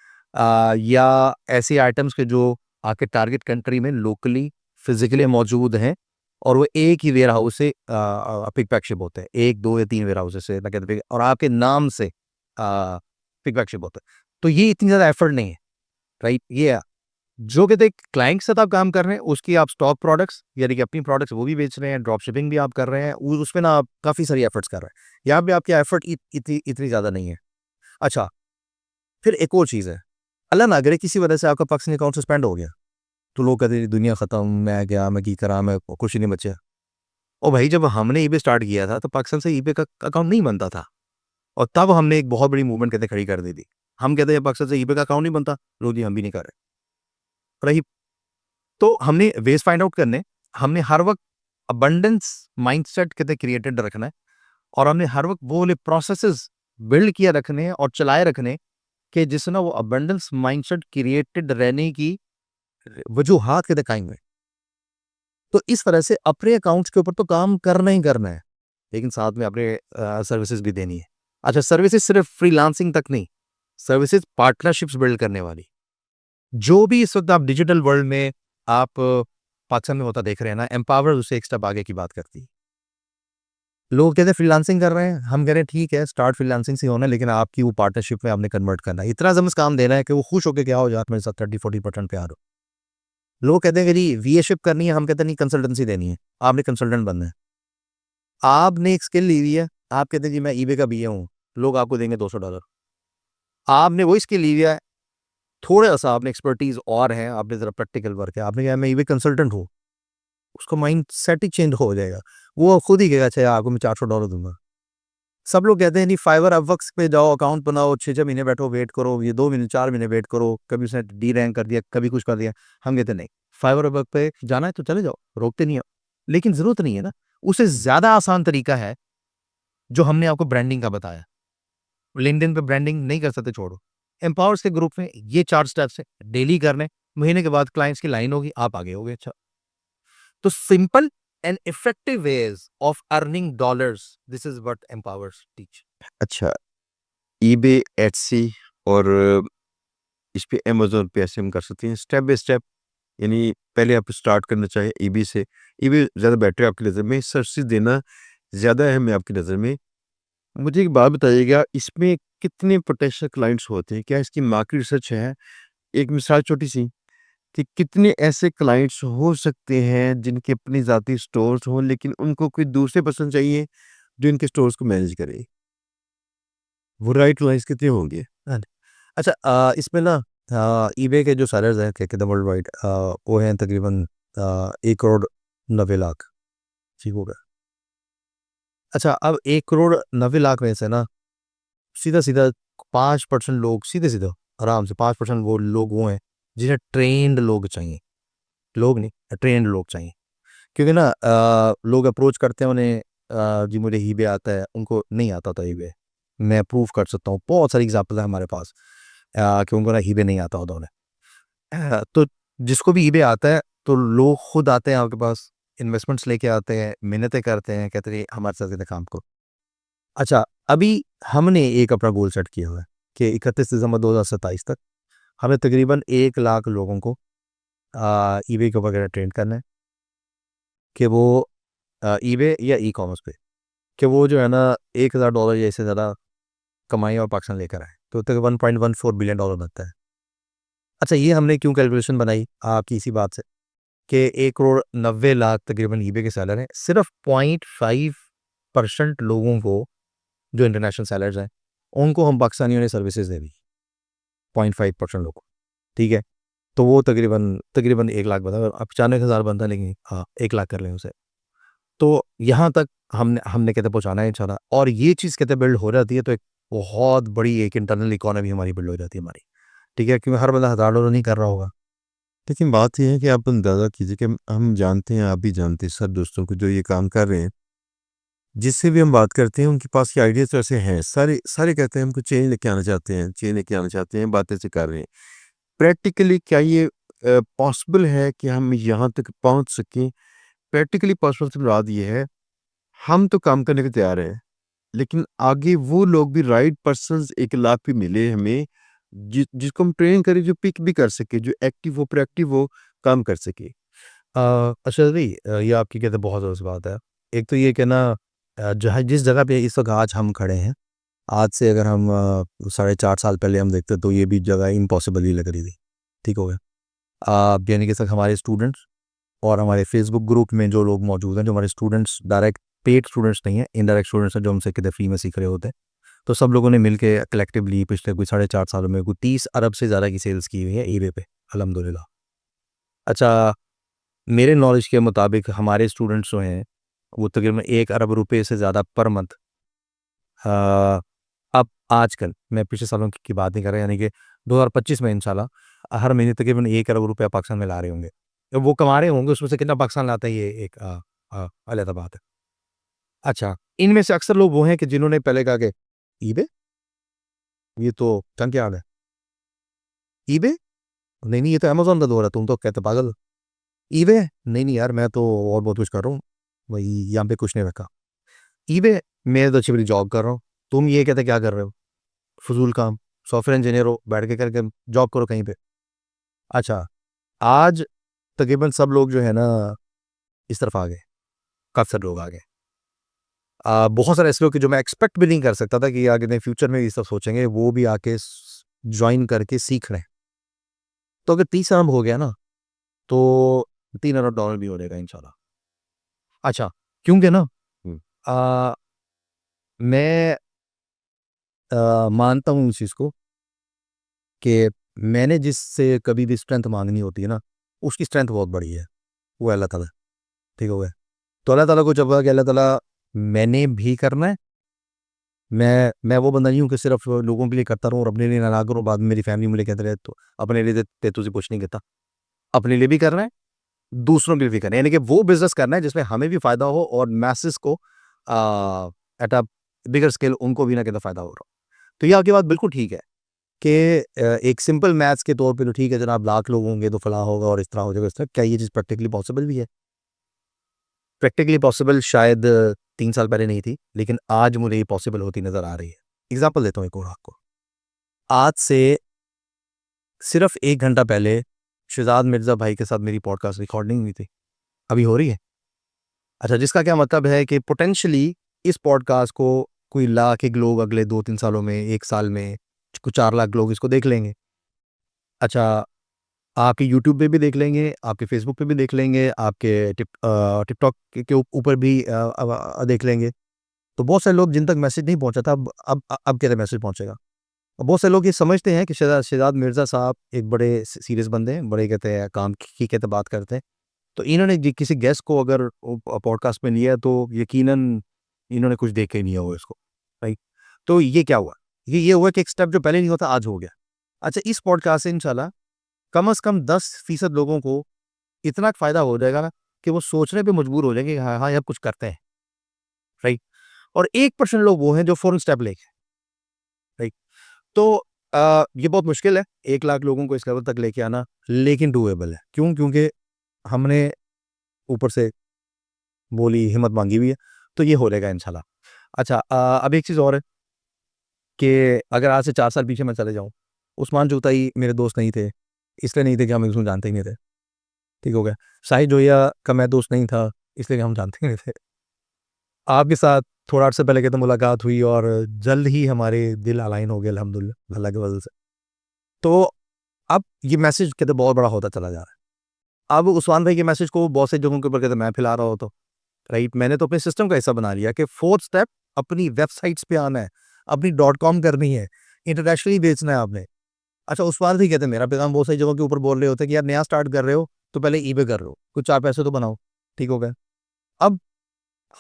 या ऐसे आइटम्स के जो आपके टारगेट कंट्री में लोकली फिजिकली मौजूद हैं और वो एक ही वेयर हाउस से पिक पैक शिप होते हैं, 1 2 या 3 वेयर हाउसेस से ना कहते, और आपके नाम से पिक पैक शिप होता है। तो ये इतनी ज़्यादा एफर्ट नहीं है, राइट? ये जो कहते हैं क्लाइंट के साथ आप काम कर रहे हैं, उसकी आप स्टॉक प्रोडक्ट्स यानी कि अपनी प्रोडक्ट्स वो भी बेच रहे हैं, ड्रॉप शिपिंग भी आप कर रहे हैं, उसमें ना आप काफ़ी सारी एफर्ट्स कर रहे हैं। यहाँ पे आपकी एफर्ट इतनी ज़्यादा नहीं है। अच्छा, फिर एक और चीज़ है, अल्लाह ना करे किसी वजह से आपका पाकिस्तानी अकाउंट सस्पेंड हो गया, तो लोग कहते हैं दुनिया खत्म, मैं गया, मैं की करा, मैं कुछ नहीं बचा। और भाई जब हमने ईबे स्टार्ट किया था तो पाकिस्तान से ईबे का अकाउंट नहीं बनता था, और तब हमने एक बहुत बड़ी मूवमेंट कहते खड़ी कर दी थी। हम कहते हैं पाकिस्तान से ईबे का अकाउंट नहीं बनता, लो जी हम भी नहीं कर रहे। तो हमने वेज फाइंड आउट करने, हमने हर वक्त अबंडेंस माइंडसेट कहते क्रिएटेड रखना है, और हमने हर वक्त वो वाले प्रोसेसेस बिल्ड किया रखने हैं और चलाए रखने कि जिससे ना वो अबंडेंस माइंडसेट क्रिएटेड रहने की वजूहात कहते कायम है। तो इस तरह से अपने अकाउंट्स के ऊपर तो काम करना ही करना है, लेकिन साथ में अपने सर्विसेज भी देनी है। अच्छा, सर्विसेज सिर्फ फ्रीलांसिंग तक नहीं, सर्विसेज पार्टनरशिप्स बिल्ड करने वाली, जो भी इस वक्त आप डिजिटल वर्ल्ड में आप पाकिस्तान में होता देख रहे हैं ना, एम्पावर उससे एक स्टेप आगे की बात करती है। लोग कहते हैं फ्रीलांसिंग कर रहे हैं, हम कह रहे हैं ठीक है स्टार्ट फ्रीलांसिंग से होना है, लेकिन आपकी वो पार्टनरशिप में आपने कन्वर्ट करना है, इतना जबरदस्त काम देना है कि वो खुश होकर क्या हो जाए, मेरे साथ 30-40% पे आ रहा हो। लोग कहते हैं कि जी वीएशिप करनी है, हम कहते हैं नहीं कंसल्टेंसी देनी है, आपने कंसल्टेंट बनना है। आपने एक स्किल ली हुई है, आप कहते हैं जी मैं ईबे का बीए हूँ, लोग आपको देंगे $200। आपने वही स्किल ली हुई है, थोड़ा सा आपने एक्सपर्टीज और है, आपने जरा प्रैक्टिकल वर्क है, आपने कहा मैं ईबे कंसल्टेंट हूँ, उसका माइंड सेट ही चेंज हो जाएगा। वो खुद ही कहेगा अच्छा आपको मैं $400 दूंगा। सब लोग कहते हैं नहीं फाइवर अपवर्क्स पे जाओ, अकाउंट बनाओ, 6-6 महीने बैठो, वेट करो, ये 2 महीने 4 महीने वेट करो, कभी उसने डी रैंक कर दिया, कभी कुछ कर दिया। हम कहते नहीं, फाइवर अपवर्क पे जाना है तो चले जाओ, रोकते नहीं हो, लेकिन जरूरत नहीं है ना। उससे ज्यादा आसान तरीका है जो हमने आपको ब्रांडिंग का बताया। लिंक्डइन पे ब्रांडिंग नहीं कर सकते, छोड़ो। एम्पावर्स के ग्रुप में ये 4 स्टेप्स है, डेली करने, महीने के बाद क्लाइंट्स की लाइन होगी, आप आगे होगे। अच्छा, तो simple and effective ways of earning dollars, this is what empowers teach. अच्छा, ईबे, एटसी और इस पे अमेज़न पे ऐसे हम कर सकते हैं स्टेप बाय स्टेप। यानी पहले आप स्टार्ट करना चाहिए ईबी से। ईबी ज़्यादा बेटर है आपकी नज़र में, सर्विसेज़ देना ज़्यादा अहम है आपकी नज़र में। मुझे एक बात बताइएगा, इसमें कितने पोटेंशियल क्लाइंट्स होते हैं? क्या इसकी मार्केट रिसर्च है? एक मिसाल छोटी-सी कि कितने ऐसे क्लाइंट्स हो सकते हैं जिनके अपने ज़ाती स्टोर्स हों, लेकिन उनको कोई दूसरे पर्सन चाहिए जो इनके स्टोर्स को मैनेज करे? वो राइट क्लाइंट्स कितने होंगे? हाँ जी। अच्छा, इसमें ना ईबे के जो सेलर्स हैं कहते वर्ल्ड वाइड, वो हैं तकरीबन 1 करोड़ 90 लाख। ठीक हो गया। अच्छा, अब 1 करोड़ 90 लाख में से ना सीधा 5% लोग सीधे आराम से 5% वो लोग वो हैं जिन्हें ट्रेंड लोग चाहिए, लोग नहीं, ट्रेंड लोग चाहिए। क्योंकि ना लोग अप्रोच करते हैं उन्हें, जी मुझे ईबे आता है, उनको नहीं आता था ईबे। मैं प्रूव कर सकता हूँ, बहुत सारी एग्जाम्पल है हमारे पास कि उनको ना ईबे नहीं आता होता उन्हें। तो जिसको भी ईबे आता है तो लोग खुद आते हैं आपके पास, इन्वेस्टमेंट्स लेके आते हैं, मिन्नतें करते हैं, कहते हैं हमारे साथ इतने काम करो। अच्छा, अभी हमने एक अपना गोल सेट किया हुआ है कि 31 दिसंबर 2027 तक हमें तकरीबन 1 लाख लोगों को ईबे के वगैरह ट्रेंड करना है कि वो ईबे या ई कॉमर्स पे, कि वो जो है ना $1,000 या इससे ज़्यादा कमाई और पाकिस्तान लेकर आए, तो तक $1.14 बिलियन बनता है। अच्छा, ये हमने क्यों कैलकुलेशन बनाई आपकी इसी बात से कि 1,90,00,000 तकरीबन ईबे के सेलर हैं, सिर्फ 0.5% लोगों को जो इंटरनेशनल सेलर्स हैं उनको हम पाकिस्तानियों ने सर्विसेज दे दी, 0.5% लोगों को, ठीक है। तो वो तकरीबन तकरीबन 1 लाख बता, अब 95,000 बनता है, लेकिन हाँ 1 लाख कर लें उसे। तो यहाँ तक हमने कहते पहुँचाना है इंशाल्लाह, और ये चीज़ कहते बिल्ड हो जाती है तो एक बहुत बड़ी एक इंटरनल इकोनॉमी हमारी बिल्ड हो जाती है हमारी, ठीक है, क्योंकि हर बंदा $1,000 नहीं कर रहा होगा। लेकिन बात ये है कि आप अंदाज़ा कीजिए कि हम जानते हैं, आप भी जानते हैं, सब दोस्तों को जो ये काम कर रहे हैं, जिससे भी हम बात करते हैं उनके पास ये आइडियाज़ तो ऐसे हैं, सारे सारे कहते हैं हमको चेंज लेके आना चाहते हैं, चेंज लेके आना चाहते हैं, बातें से कर रहे हैं। प्रैक्टिकली क्या ये पॉसिबल है कि हम यहाँ तक पहुँच सकें? प्रैक्टिकली पॉसिबल से मुराद ये है, हम तो काम करने को तैयार हैं, लेकिन आगे वो लोग भी राइट पर्सन्स 1 लाख भी मिले हमें, जिसको हम ट्रेन करें, जो पिक भी कर सके, जो एक्टिव हो, प्रोएक्टिव हो, काम कर सके। अच्छा जी, ये आपकी कहते बहुत ज़रूरी बात है। एक तो ये कि ना जहाँ जिस जगह पे इस वक्त आज हम खड़े हैं, आज से अगर हम 4.5 साल पहले हम देखते तो ये भी जगह इम्पॉसिबल ही लग रही थी, ठीक हो गया। यानी कि सर हमारे स्टूडेंट्स और हमारे फेसबुक ग्रुप में जो लोग मौजूद हैं, जो हमारे स्टूडेंट्स डायरेक्ट पेड स्टूडेंट्स नहीं हैं, इनडायरेक्ट स्टूडेंट्स हैं जो हमसे कितने फ्री में सीख रहे होते हैं, तो सब लोगों ने मिलके कलेक्टिवली पिछले कोई 4.5 सालों में कोई 30 अरब से ज़्यादा की सेल्स की हुई है ईबे पे, अल्हम्दुलिल्लाह। अच्छा, मेरे नॉलेज के मुताबिक हमारे स्टूडेंट्स जो हैं वो तकरीबन 1 अरब रुपए से ज़्यादा पर मंथ, अब आजकल मैं पिछले सालों की बात नहीं कर रहा, यानी कि 2025 में इंशाल्लाह हर महीने तकरीबन 1 अरब रुपया पाकिस्तान में ला रहे होंगे। तो वो कमा रहे होंगे, उसमें से कितना पाकिस्तान लाता है ये एक अलग बात है। अच्छा, इनमें से अक्सर लोग वो हैं कि जिन्होंने पहले कहा कि ईबे, ये तो टंग के आग है, ईबे नहीं नहीं, ये तो अमेजोन का दौर है, तुम तो कहते पागल हो। ईबे नहीं नहीं यार, मैं तो और बहुत कुछ कर रहा हूँ भाई, यहाँ पे कुछ नहीं रखा। ईबे, मैं तो अच्छी बड़ी जॉब कर रहा हूँ, तुम ये कहते क्या कर रहे हो, फजूल काम, सॉफ्टवेयर इंजीनियर हो, बैठ के करके जॉब करो कहीं पे। अच्छा, आज तकरीबन सब लोग जो है ना इस तरफ आ गए, काफ़ी सारे लोग आ गए। बहुत सारे ऐसे लोग कि जो मैं एक्सपेक्ट भी नहीं कर सकता था कि आगे फ्यूचर में ये सब सोचेंगे, वो भी आके ज्वाइन करके सीख रहे हैं। तो अगर 30 अरब हो गया ना, तो $3 अरब भी हो जाएगा इंशाल्लाह। अच्छा, क्योंकि ना हुँ। आ, मैं मानता हूँ इस चीज़ को कि मैंने जिससे कभी भी स्ट्रेंथ मांगनी होती है ना, उसकी स्ट्रेंथ बहुत बड़ी है, वो अल्लाह ताला, ठीक हो गया। तो अल्लाह ताला को जब लगा कि अल्लाह ताला मैंने भी करना है, मैं वो बंदा नहीं हूँ कि सिर्फ लोगों के लिए करता रहूँ और अपने लिए ना करूँ, बाद में मेरी फैमिली मुझे कहते रहे तो अपने लिए ते तुझे कुछ नहीं कहता। अपने लिए भी करना है, दूसरों के लिए भी करना है, यानी कि वो बिज़नेस करना है जिसमें हमें भी फ़ायदा हो और मैसेस को एट अ बिगर स्केल उनको भी ना कहता फ़ायदा हो रहा हो। तो ये आपकी बात बिल्कुल ठीक है कि एक सिंपल मैथ्स के तौर पे तो ठीक है जनाब, लाख लोग होंगे तो फलाँ होगा और इस तरह हो जाएगा, इस तरह। क्या ये चीज़ प्रैक्टिकली पॉसिबल भी है? प्रैक्टिकली पॉसिबल शायद 3 साल पहले नहीं थी, लेकिन आज मुझे ये पॉसिबल होती नज़र आ रही है। एग्ज़ाम्पल देता हूँ एक और आपको। आज से सिर्फ़ 1 घंटा पहले शहज़ाद मिर्ज़ा भाई के साथ मेरी पॉडकास्ट रिकॉर्डिंग हुई थी। अभी हो रही है। अच्छा, जिसका क्या मतलब है कि पोटेंशियली इस पॉडकास्ट को कोई लाख एक लोग अगले 2-3 सालों में, 1 साल में, कुछ 4 लाख लोग इसको देख लेंगे। अच्छा, आपके यूट्यूब पे भी देख लेंगे, आपके फेसबुक पे भी देख लेंगे, आपके टिकटॉक के ऊपर भी देख लेंगे। तो बहुत सारे लोग जिन तक मैसेज नहीं पहुंचा था, अब कहते मैसेज पहुंचेगा। अब बहुत सारे लोग ये समझते हैं कि शहजाद मिर्ज़ा साहब एक बड़े सीरियस बंदे हैं, बड़े कहते हैं काम की कहते बात करते हैं। तो इन्होंने किसी गेस्ट को अगर पॉडकास्ट में लिया तो यकीनन इन्होंने कुछ देखा ही नहीं होगा इसको, राइट। तो ये क्या हुआ, ये हुआ कि एक स्टेप जो पहले नहीं होता आज हो गया। अच्छा, इस पॉडकास्ट से इंशाल्लाह कम से कम 10% लोगों को इतना फ़ायदा हो जाएगा ना कि वो सोचने पे मजबूर हो जाएंगे कि हाँ, हाँ, ये अब कुछ करते हैं, राइट? और 1% लोग वो हैं जो फ़ौरन स्टेप लेंगे, राइट? तो ये बहुत मुश्किल है 1 लाख लोगों को इस लेवल तक लेके आना, लेकिन डूएबल है। क्यों? क्योंकि हमने ऊपर से बोली हिम्मत माँगी हुई है, तो ये हो जाएगा इंशाल्लाह। अच्छा, अब एक चीज़ और है कि अगर आज से 4 साल पीछे मैं चले जाऊँ, उस्मान चुगताई मेरे दोस्त नहीं थे, इसलिए नहीं थे कि हम एक-दूसरे को जानते ही नहीं थे, ठीक हो गया। शाहिद जोया का मैं दोस्त नहीं था, इसलिए कि हम जानते ही नहीं थे। आपके साथ थोड़ा अर्से पहले की तो मुलाकात हुई और जल्द ही हमारे दिल अलाइन हो गए अल्हम्दुलिल्लाह, अल्लाह के फज़ल से। तो अब ये मैसेज कहते बहुत बड़ा होता चला जा रहा है। अब उस्मान भाई के मैसेज को बहुत सी जगहों के ऊपर कहते मैं फैला रहा होता हूँ, राइट? मैंने तो अपने सिस्टम का हिस्सा बना लिया कि 4th स्टेप अपनी वेबसाइट्स पे आना है, अपनी .com करनी है, इंटरनेशनली बेचना है आपने। अच्छा, उस्मान भाई कहते हैं मेरा पैगाम बहुत सारी जगहों के ऊपर बोल रहे होते हैं कि यार नया स्टार्ट कर रहे हो, तो पहले ईबे कर लो, कुछ 4 पैसे तो बनाओ, ठीक हो गया। अब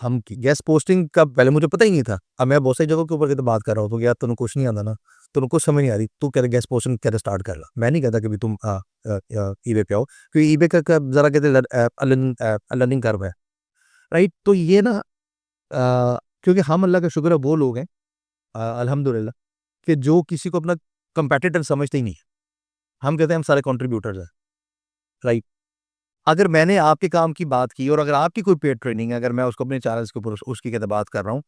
हम गेस्ट पोस्टिंग का पहले मुझे पता ही नहीं था। अब मैं बहुत सारी जगहों के ऊपर कहते बात कर रहा हूँ, तो यार तन्नू कुछ नहीं आता ना, तन्नू कुछ समझ नहीं आ रही, तू कह गेस्ट पोस्टिंग कैसे स्टार्ट कर ला। मैं नहीं कहता कि भी तुम ईबे पे आओ, क्योंकि ईबे का ज़रा कहते लर्निंग कर्व है, राइट? तो ये ना क्योंकि हम अल्लाह का शुक्र है वो लोग हैं अल्हम्दुलिल्लाह कि जो किसी को अपना कंपेटिटर समझते ही नहीं है। हम कहते हैं हम सारे कंट्रीब्यूटर्स हैं, राइट? अगर मैंने आपके काम की बात की और अगर आपकी कोई पेड ट्रेनिंग है, अगर मैं उसको अपने चैनल्स के ऊपर उसकी कहते बात कर रहा हूँ,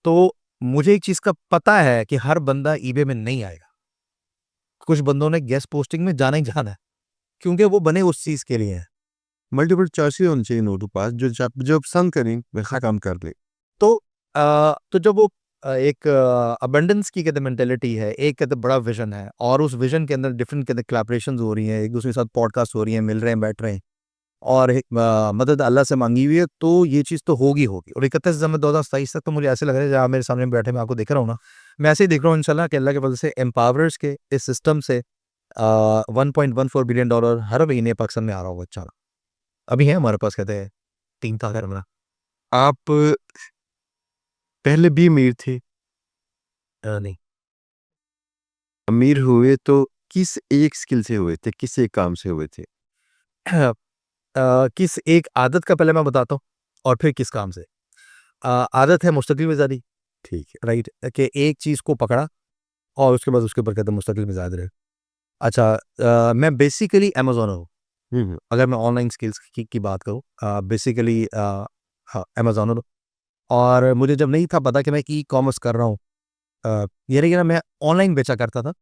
तो मुझे एक चीज़ का पता है कि हर बंदा ईबे में नहीं आएगा। कुछ बंदों ने गेस्ट पोस्टिंग में जाना ही जाना है, क्योंकि वो बने उस चीज़ के लिए हैं। मल्टीपल चॉइसेस होनी चाहिए नोटों पास, जो पसंद करें वैसा काम कर ले। तो तो जब वो एक अबंडेंस की कहते मेंटालिटी है, एक कहते बड़ा विज़न है और उस विज़न के अंदर डिफरेंट कहते कोलैबोरेशंस हो रही हैं, एक-दूसरे के साथ पॉडकास्ट हो रही हैं, मिल रहे हैं, बैठ रहे हैं और मदद अल्लाह से माँगी हुई है, तो ये चीज़ तो होगी होगी। और 31 दिसंबर 2027 तक तो मुझे ऐसे लग रहा है, जहाँ मेरे सामने बैठे मैं आपको देख रहा हूँ ना, मैं ऐसे ही देख रहा हूँ इंशाल्लाह कि अल्लाह के फज़ल से एम्पावर्स के इस सिस्टम से $1.14 बिलियन हर महीने पाकिस्तान में आ रहा होगा इंशाल्लाह। अभी है हमारे पास कहते हैं 3 था खैर मेरा। आप पहले भी अमीर थे, नहीं। अमीर हुए तो किस एक स्किल से हुए थे, किस एक काम से हुए थे? किस एक आदत का पहले मैं बताता हूँ और फिर किस काम से। आदत है मुस्तकिल मिज़ाजी, ठीक है। राइट? कि एक चीज़ को पकड़ा और उसके बाद उसके ऊपर कहते हैं मुस्तकिल मिज़ाज रहे। अच्छा, मैं बेसिकली अमेज़न हूँ। हुँ, हुँ। अगर मैं ऑनलाइन स्किल्स की बात करूँ, बेसिकली हाँ, अमेज़न हूँ और मुझे जब नहीं था पता कि मैं ई-कॉमर्स कर रहा हूँ, यानी कि ना मैं ऑनलाइन बेचा करता था।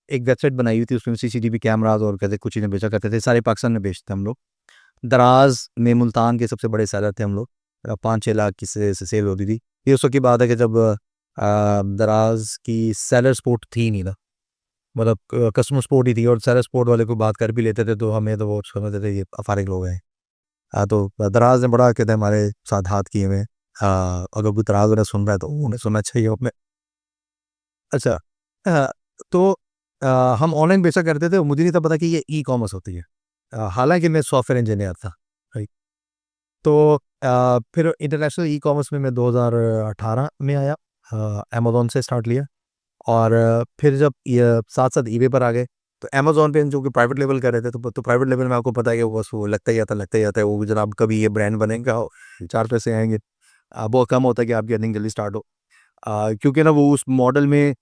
एक वेबसाइट बनाई हुई थी, उसमें सीसीटीवी कैमराज़ और कहते कुछ चीज़ें बेचा करते थे, सारे पाकिस्तान में बेचते हम लोग। दराज़ में मुल्तान के सबसे बड़े सेलर थे हम लोग। 5-6 लाख की से सेल होती थी। ये उस वक़्त की बात है कि जब दराज़ की सेलर सपोर्ट थी नहीं ना, मतलब कस्टमर सपोर्ट ही थी और सेलर सपोर्ट वाले को बात कर भी लेते थे, तो हमें तो वो समझते थे ये अफारिग लोग हैं। तो दराज़ ने बड़ा कहते हैं हमारे साथ हाथ किए हुए हैं। अगर कोई दराज़ वाला सुन रहा है तो उन्हें सुनना चाहिए अपने। अच्छा, अ, तो हम ऑनलाइन बेचा करते थे, मुझे नहीं था पता कि ये ई-कॉमर्स होती है। हालाँकि मैं सॉफ्टवेयर इंजीनियर था, राइट? तो फिर इंटरनेशनल ई-कॉमर्स में मैं 2018 में आया, अमेज़न से स्टार्ट लिया और फिर जब ये साथ-साथ ईबे पर आ गए, तो अमेज़न पे जो कि प्राइवेट लेबल कर रहे थे, तो प्राइवेट लेबल में आपको पता है कि बस वो लगता ही आता है, वो भी जनाब कभी ये ब्रांड बनेगा और 4 पैसे आएँगे। बहुत कम होता है कि आपकी अर्निंग जल्दी स्टार्ट हो। क्योंकि ना वो उस मॉडल में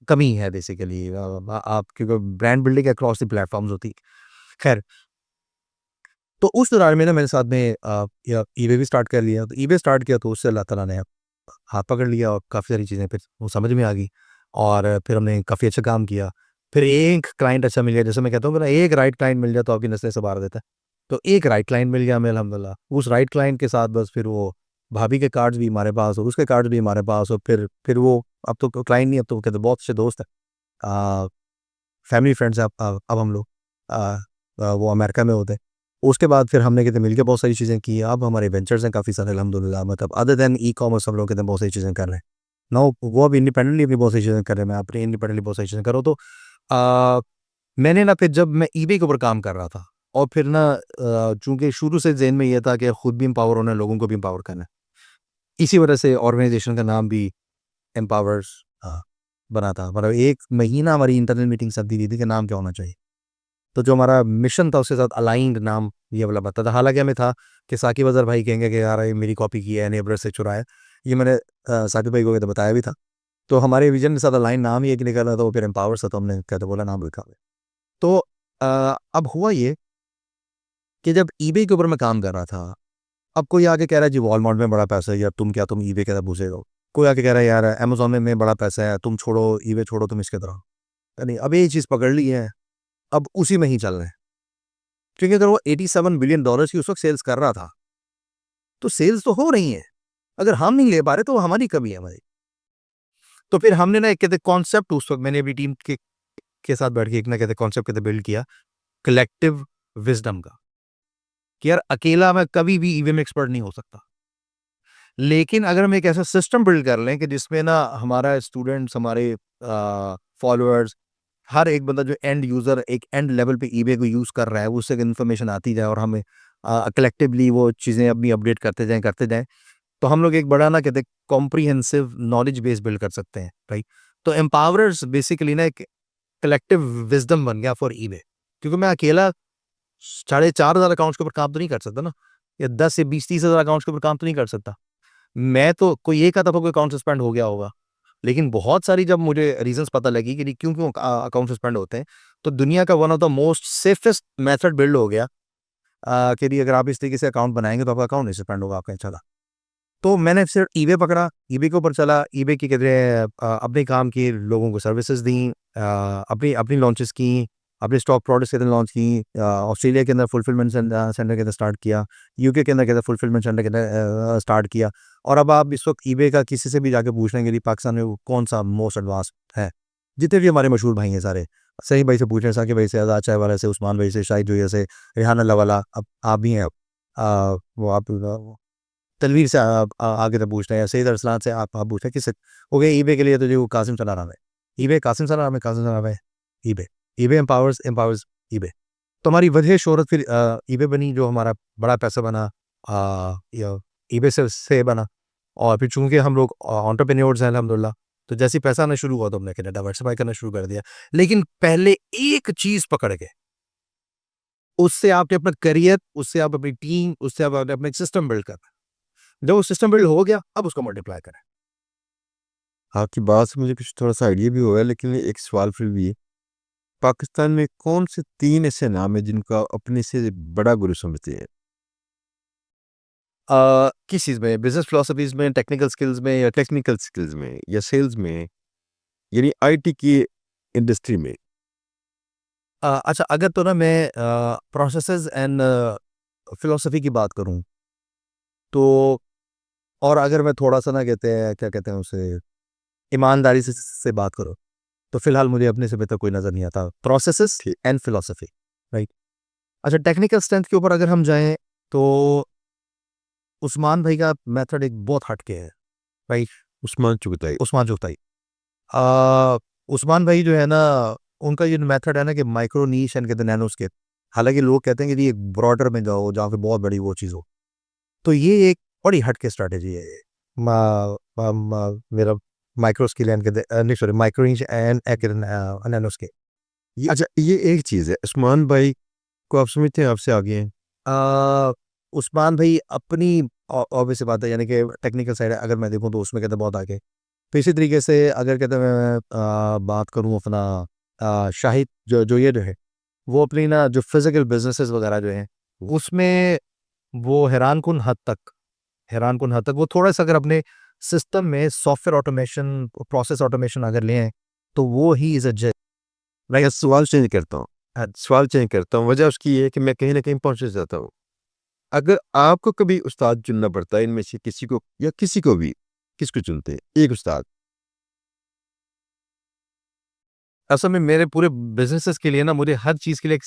कमी है बेसिकली, आप क्योंकि brand building across the platforms होती है। खैर, तो उस दौरान में ना मेरे साथ में ईबे भी स्टार्ट कर लिया। तो ईबे स्टार्ट किया तो उससे अल्लाह ताला ने हाथ पकड़ लिया और काफ़ी सारी चीज़ें फिर वो समझ में आ गई और फिर हमने काफ़ी अच्छा काम किया। फिर एक क्लाइंट अच्छा मिल गया, जैसे मैं कहता हूँ कि ना एक राइट क्लाइंट मिल जाए तो आपकी नस्लें सँवार देता है। तो एक राइट क्लाइंट मिल गया हमें अल्हम्दुलिल्लाह। उस राइट क्लाइंट के साथ बस फिर वो भाभी के कार्ड्स भी हमारे पास और उसके कार्ड्स भी हमारे पास और फिर वो अब तो क्लाइंट नहीं, अब तो वो कहते बहुत अच्छे दोस्त हैं। फैमिली फ्रेंड्स हैं अब हम लोग। वो अमेरिका में होते हैं। उसके बाद फिर हमने कहते मिलके बहुत सारी चीज़ें की। अब हमारे वेंचर्स हैं काफ़ी सारे अल्हम्दुलिल्लाह, मतलब अदर देन ई-कॉमर्स हम लोग कहते हैं बहुत सारी चीज़ें कर रहे हैं। नाउ वो अब इंडिपेंडेंटली अपनी बहुत सारी चीज़ें कर रहे हैं, मैं अपनी इंडिपेंडेंटली बहुत सारी चीज़ें कर रहा हूँ। तो अ, मैंने ना फिर जब मैं ईबे के ऊपर काम कर रहा था और फिर ना चूँकि शुरू से ज़हन में ये था कि खुद भी एम्पावर होना है, लोगों को भी एम्पावर करना है। इसी वजह से ऑर्गनाइज़ेशन का नाम भी एम्पावर्स बना था, मतलब 1 महीना हमारी इंटरनल मीटिंग चलती थी कि नाम क्या होना चाहिए। तो जो हमारा मिशन था उसके साथ अलाइंड नाम ये वाला बनता था। हालाँकि हमें था कि साकिब अज़हर भाई कहेंगे कि यार ये मेरी कॉपी की है, नेबर से चुराया है। ये मैंने साकिब भाई को तो बताया भी था। तो हमारे विज़न के साथ अलाइन नाम ही एक निकला था, वो फिर एम्पावर्स था, तो हमने कहते बोला नाम लिखा है। तो अब हुआ ये कि जब ईबे के ऊपर मैं काम कर रहा था, अब कोई आके कह रहा है जी वॉलमार्ट में बड़ा पैसा है, यार तुम क्या, तुम ईबे के साथ घुसे हो। कोई आके कह रहा है यार अमेज़न में बड़ा पैसा है, तुम छोड़ो ईबे छोड़ो, तुम इसके तरह। नहीं, अब ये चीज़ पकड़ ली है, अब उसी में ही चल रहे हैं। क्योंकि अगर वो $87 बिलियन की उस वक़्त सेल्स कर रहा था, तो सेल्स तो हो रही हैं। अगर हम नहीं ले पा रहे तो वो हमारी कमी है भाई। तो फिर हमने ना एक कहते कॉन्सेप्ट उस वक़्त मैंने अपनी टीम के साथ बैठ के एक ना कहते कॉन्सेप्ट कहते बिल्ड किया, कलेक्टिव विज़डम का, कि यार अकेला मैं कभी भी ईवे में एक्सपर्ट नहीं हो सकता। लेकिन अगर हम एक ऐसा सिस्टम बिल्ड कर लें कि जिसमें ना हमारा स्टूडेंट्स, हमारे फॉलोअर्स, हर एक बंदा जो एंड यूज़र एक एंड लेवल पे ईबे को यूज़ कर रहा है, उससे इन्फॉर्मेशन आती जाए और हमें कलेक्टिवली वो चीज़ें अपनी अपडेट करते जाएँ, तो हम लोग एक बड़ा ना कहते हैं कॉम्प्रिहेंसिव नॉलेज बेस बिल्ड कर सकते हैं, राइट? तो एम्पावरर्स बेसिकली ना एक कलेक्टिव विज़डम बन गया फॉर ईबे, क्योंकि मैं अकेला 4,500 अकाउंट्स के ऊपर काम तो नहीं कर सकता ना, या 10 से 20-30 हज़ार अकाउंट्स के ऊपर काम तो नहीं कर सकता। मैं तो कोई एक आधा कोई अकाउंट सस्पेंड हो गया होगा, लेकिन बहुत सारी जब मुझे रीज़न्स पता लगी कि क्यों-क्यों अकाउंट सस्पेंड होते हैं, तो दुनिया का one of the most safest method build हो गया कि जी अगर आप इस तरीके से अकाउंट बनाएँगे तो आपका अकाउंट नहीं सस्पेंड होगा, आपका चला। तो मैंने फिर ईबे पकड़ा, ईबे के ऊपर चला, ईबे की कहते हैं अपने काम किए, लोगों को सर्विसेज़ दी, अपनी अपनी लॉन्चेस की, अपने स्टॉक प्रोडक्ट्स के अंदर लॉन्च की, ऑस्ट्रेलिया के अंदर फुलफिलमेंट सेंटर के अंदर स्टार्ट किया, यूके के अंदर कहते हैं फुलफिलमेंट सेंटर के अंदर स्टार्ट किया। और अब आप इस वक़्त ईबे का किसी से भी जाके पूछ लेंगे कि पाकिस्तान में वो कौन-सा मोस्ट एडवांस है। जितने भी हमारे मशहूर भाई हैं सारे, सही भाई से पूछ रहे हैं, साकिब भाई से, आज़ाद चाय वाला से, उस्मान भाई से, शाहिद जोया से, रेहान अल्लाह वाला, अब आप भी हैं अब। वो आप तनवीर से आप आगे तक पूछ रहे हैं, सईद अरसलान से आप पूछ रहे हैं किससे? हो गया ईबे के लिए तो जो कासिम सलाराम है। ईबे कासिम सलाराम है, कासिम सलाराम है eBay. EBay empowers empowers eBay. तो हमारी वजह शोहरत फिर ईबे बनी, जो हमारा बड़ा पैसा बना या ईबे से बना। और फिर चूँकि हम लोग एंटरप्रेन्योर्स हैं अल्हम्दुलिल्लाह, तो जैसे ही पैसा आना शुरू हुआ तो हमने कहते डाइवर्सिफ़ाई करना शुरू कर दिया। लेकिन पहले एक चीज़ पकड़ के, उससे आपने अपना करियर, उससे आप अपनी टीम, उससे आप अपना एक सिस्टम बिल्ड करना। जब वो सिस्टम बिल्ड हो गया, अब उसको मल्टीप्लाई करें। आपकी बात से मुझे कुछ थोड़ा-सा आइडिया भी हुआ है, लेकिन एक सवाल फिर भी है, पाकिस्तान में कौन से 3 ऐसे नाम हैं जिनको आप अपने से बड़ा गुरु समझते हैं? किस चीज़ में? बिज़नेस फिलॉसफीज़ में, टेक्निकल स्किल्स में या टेक्निकल स्किल्स में या सेल्स में, यानी आईटी की इंडस्ट्री में? अच्छा, अगर तो ना मैं प्रोसेसेस एंड फिलॉसफी की बात करूँ, तो और अगर मैं थोड़ा-सा ना कहते हैं, क्या कहते हैं उसे, ईमानदारी से बात करूँ, तो फिलहाल मुझे अपने से बेहतर कोई नज़र नहीं आता। प्रोसेसेस ठीक। And philosophy, right? अच्छा, टेक्निकल स्ट्रेंथ के ऊपर अगर हम जाएँ, तो उस्मान भाई का मेथड एक बहुत हट के है, राइट? उस्मान चुगताई। उस्मान चुगताई। अ, उस्मान भाई जो है ना, उनका ये मेथड है ना कि माइक्रो नीश एंड कहते हैं नैनो स्केल। हालाँकि लोग कहते हैं कि जी एक ब्रॉडर में जाओ, जहाँ पे बहुत बड़ी वो चीज़ हो। तो ये एक बड़ी हट के स्ट्रैटेजी है ये। मा मेरा माइक्रो स्केल एंड कहते नहीं sorry, micro niche and nano scale. ये अच्छा, ये एक चीज़ है, उस्मान भाई को आप समझते हैं आपसे आगे हैं? अ, उस्मान भाई अपनी ऑब्वियस सी बात है, यानी कि टेक्निकल साइड अगर मैं देखूँ तो उसमें कहते हैं बहुत आगे। तो इसी तरीके से अगर कहते हैं मैं बात करूँ अपना शाहिद जो ये जो है, वो अपनी ना जो फिज़िकल बिज़नेसेस वगैरह जो हैं, उसमें वो हैरान कुन हद तक वो थोड़ा-सा अगर अपने सिस्टम में सॉफ्टवेयर ऑटोमेशन, प्रोसेस ऑटोमेशन अगर ले आएँ, तो वो ही इज़ अ जे मैं सवाल चेंज करता हूँ, सवाल चेंज करता हूँ, वजह उसकी ये है कि मैं कहीं न कहीं पहुँच जाता हूँ। अगर आपको कभी उस्ताद चुनना पड़ता है इनमें से किसी को या किसी को भी, किसको चुनते हैं? एक उस्ताद। असल में मेरे पूरे बिज़नेसेस के लिए ना मुझे हर चीज़ के लिए एक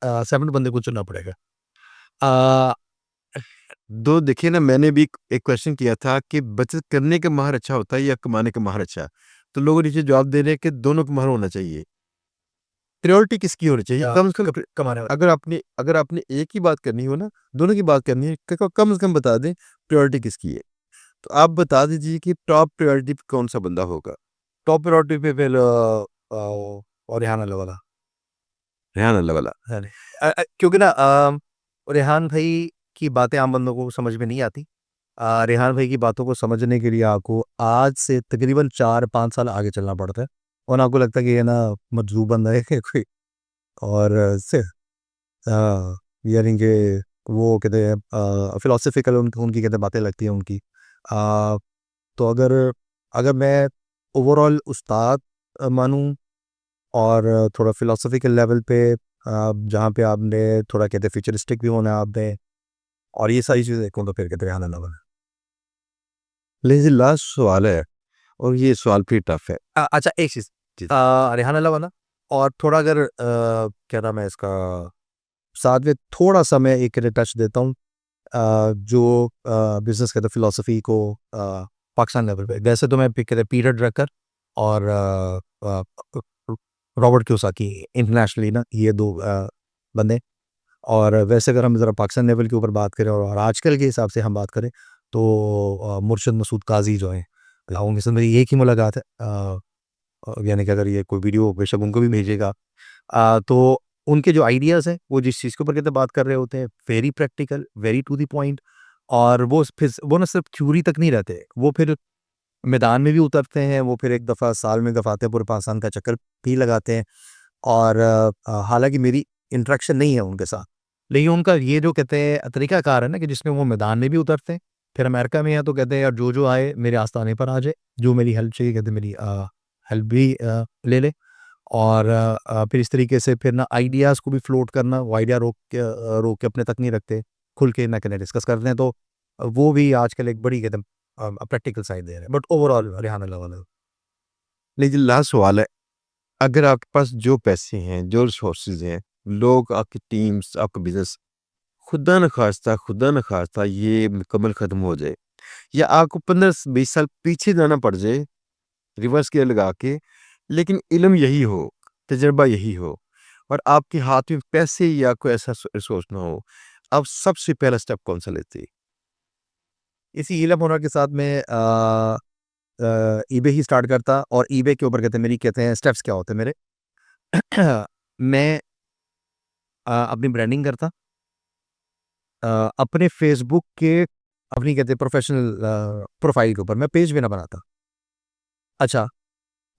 सेपरेट बंदे को चुनना पड़ेगा। अ, दो देखिए ना, मैंने भी एक क्वेश्चन किया था कि बचत करने का माहर अच्छा होता है या कमाने का माहर अच्छा? तो लोग नीचे जवाब दे रहे हैं कि दोनों का माहर होना चाहिए। प्रायोरिटी किसकी होनी चाहिए? कम से कम कमाने वाला। अगर आपने एक ही बात करनी हो ना, दोनों की बात करनी है, कम से कम बता दें प्रायोरिटी किसकी है। तो आप बता दीजिए कि टॉप प्रायोरिटी पे कौन-सा बंदा होगा? टॉप प्रायोरिटी पे फिर और रेहान अल्लाह वाला रेहान अल्लाह वाला। है नहीं। क्योंकि ना रेहान भाई की बातें आम बंदों को समझ में नहीं आती। रेहान भाई की बातों को समझने के लिए आपको आज से तकरीबन 4-5 साल आगे चलना पड़ता है, और आपको लगता है कि ये ना मजदूर बंदा है कि कोई, और यानी कि वो कहते हैं फिलोसफिकल उनकी कहते हैं बातें लगती हैं उनकी। तो अगर अगर मैं ओवरऑल उस्ताद मानूँ, और थोड़ा फिलोसफिकल लेवल पे जहाँ पे आपने थोड़ा कहते हैं फ्यूचरिस्टिक भी होना है आपने, और ये सारी चीज़ें देखूँ, तो फिर कहते हैं रेहान अल्लाह वाला। लेकिन लास्ट सवाल है, और ये सवाल भी टफ है। अच्छा एक चीज़, जी। रेहान अल्लाह वाला, और थोड़ा अगर क्या नाम है इसका, साथ में थोड़ा-सा मैं एक टच देता हूँ जो बिज़नेस कहते हैं फ़िलॉसफ़ी को पाकिस्तान लेवल पे। वैसे तो मैं कहते हैं पीटर ड्रकर और रॉबर्ट कियोसाकी इंटरनेशनली ना, ये 2 बंदे। और वैसे अगर हम ज़रा पाकिस्तान लेवल के ऊपर बात करें और आजकल के हिसाब से हम बात करें, तो मुर्शद मसूद काज़ी जो हैं, उनके साथ मेरी एक ही मुलाकात है। यानी कि अगर ये कोई वीडियो बेशक उनको भी भेजेगा, तो उनके जो आइडियाज़ हैं, वो जिस चीज़ के ऊपर कहते हैं बात कर रहे होते हैं, very practical, very to the point, और वो ना सिर्फ़ थ्योरी तक नहीं रहते, वो फिर मैदान में भी उतरते हैं, वो फिर 1 दफ़ा साल में दफ़ा आते हैं, पूरे पाकिस्तान का चक्कर भी लगाते हैं। और हालाँकि मेरी इंटरेक्शन नहीं है उनके साथ, लेकिन उनका ये जो कहते हैं तरीक़ाकार है ना, कि जिसमें वो मैदान में भी उतरते हैं, फिर अमेरिका में हैं तो कहते हैं यार जो आए मेरे आस्ताने पर आ जाए, जो मेरी हेल्प चाहिए कहते हैं मेरी हेल्प भी ले ले। और फिर इस तरीके से फिर ना आइडियाज़ को भी फ्लोट करना, वो आइडिया रोक के अपने तक नहीं रखते, खुल के ना कहते डिस्कस करते हैं, तो वो भी आजकल एक बड़ी कहते हैं प्रैक्टिकल साइड दे रहे हैं, बट ओवरऑल रेहान अल्लाह वाला। लेकिन लास्ट सवाल है, अगर आपके पास जो पैसे हैं, जो रिसोर्सेज़ हैं, लोग, आपकी टीम्स, आपका बिज़नेस खुदा न खास्ता ये मुकम्मल ख़त्म हो जाए, या आपको 15-20 साल पीछे जाना पड़ जाए, रिवर्स गियर लगा के, लेकिन इल्म यही हो, तजुर्बा यही हो, और आपके हाथ में पैसे या कोई ऐसा रिसोर्स ना हो, आप सबसे पहला स्टेप कौन-सा लेते? इसी इलम हुनर के साथ मैं ईबे ही स्टार्ट करता, और ईबे के ऊपर कहते हैं मेरी कहते हैं स्टेप्स क्या होते हैं मेरे। मैं अपनी ब्रांडिंग करता, अपने फेसबुक के अपनी कहते हैं प्रोफेशनल प्रोफाइल के ऊपर मैं पेज भी ना बनाता। अच्छा,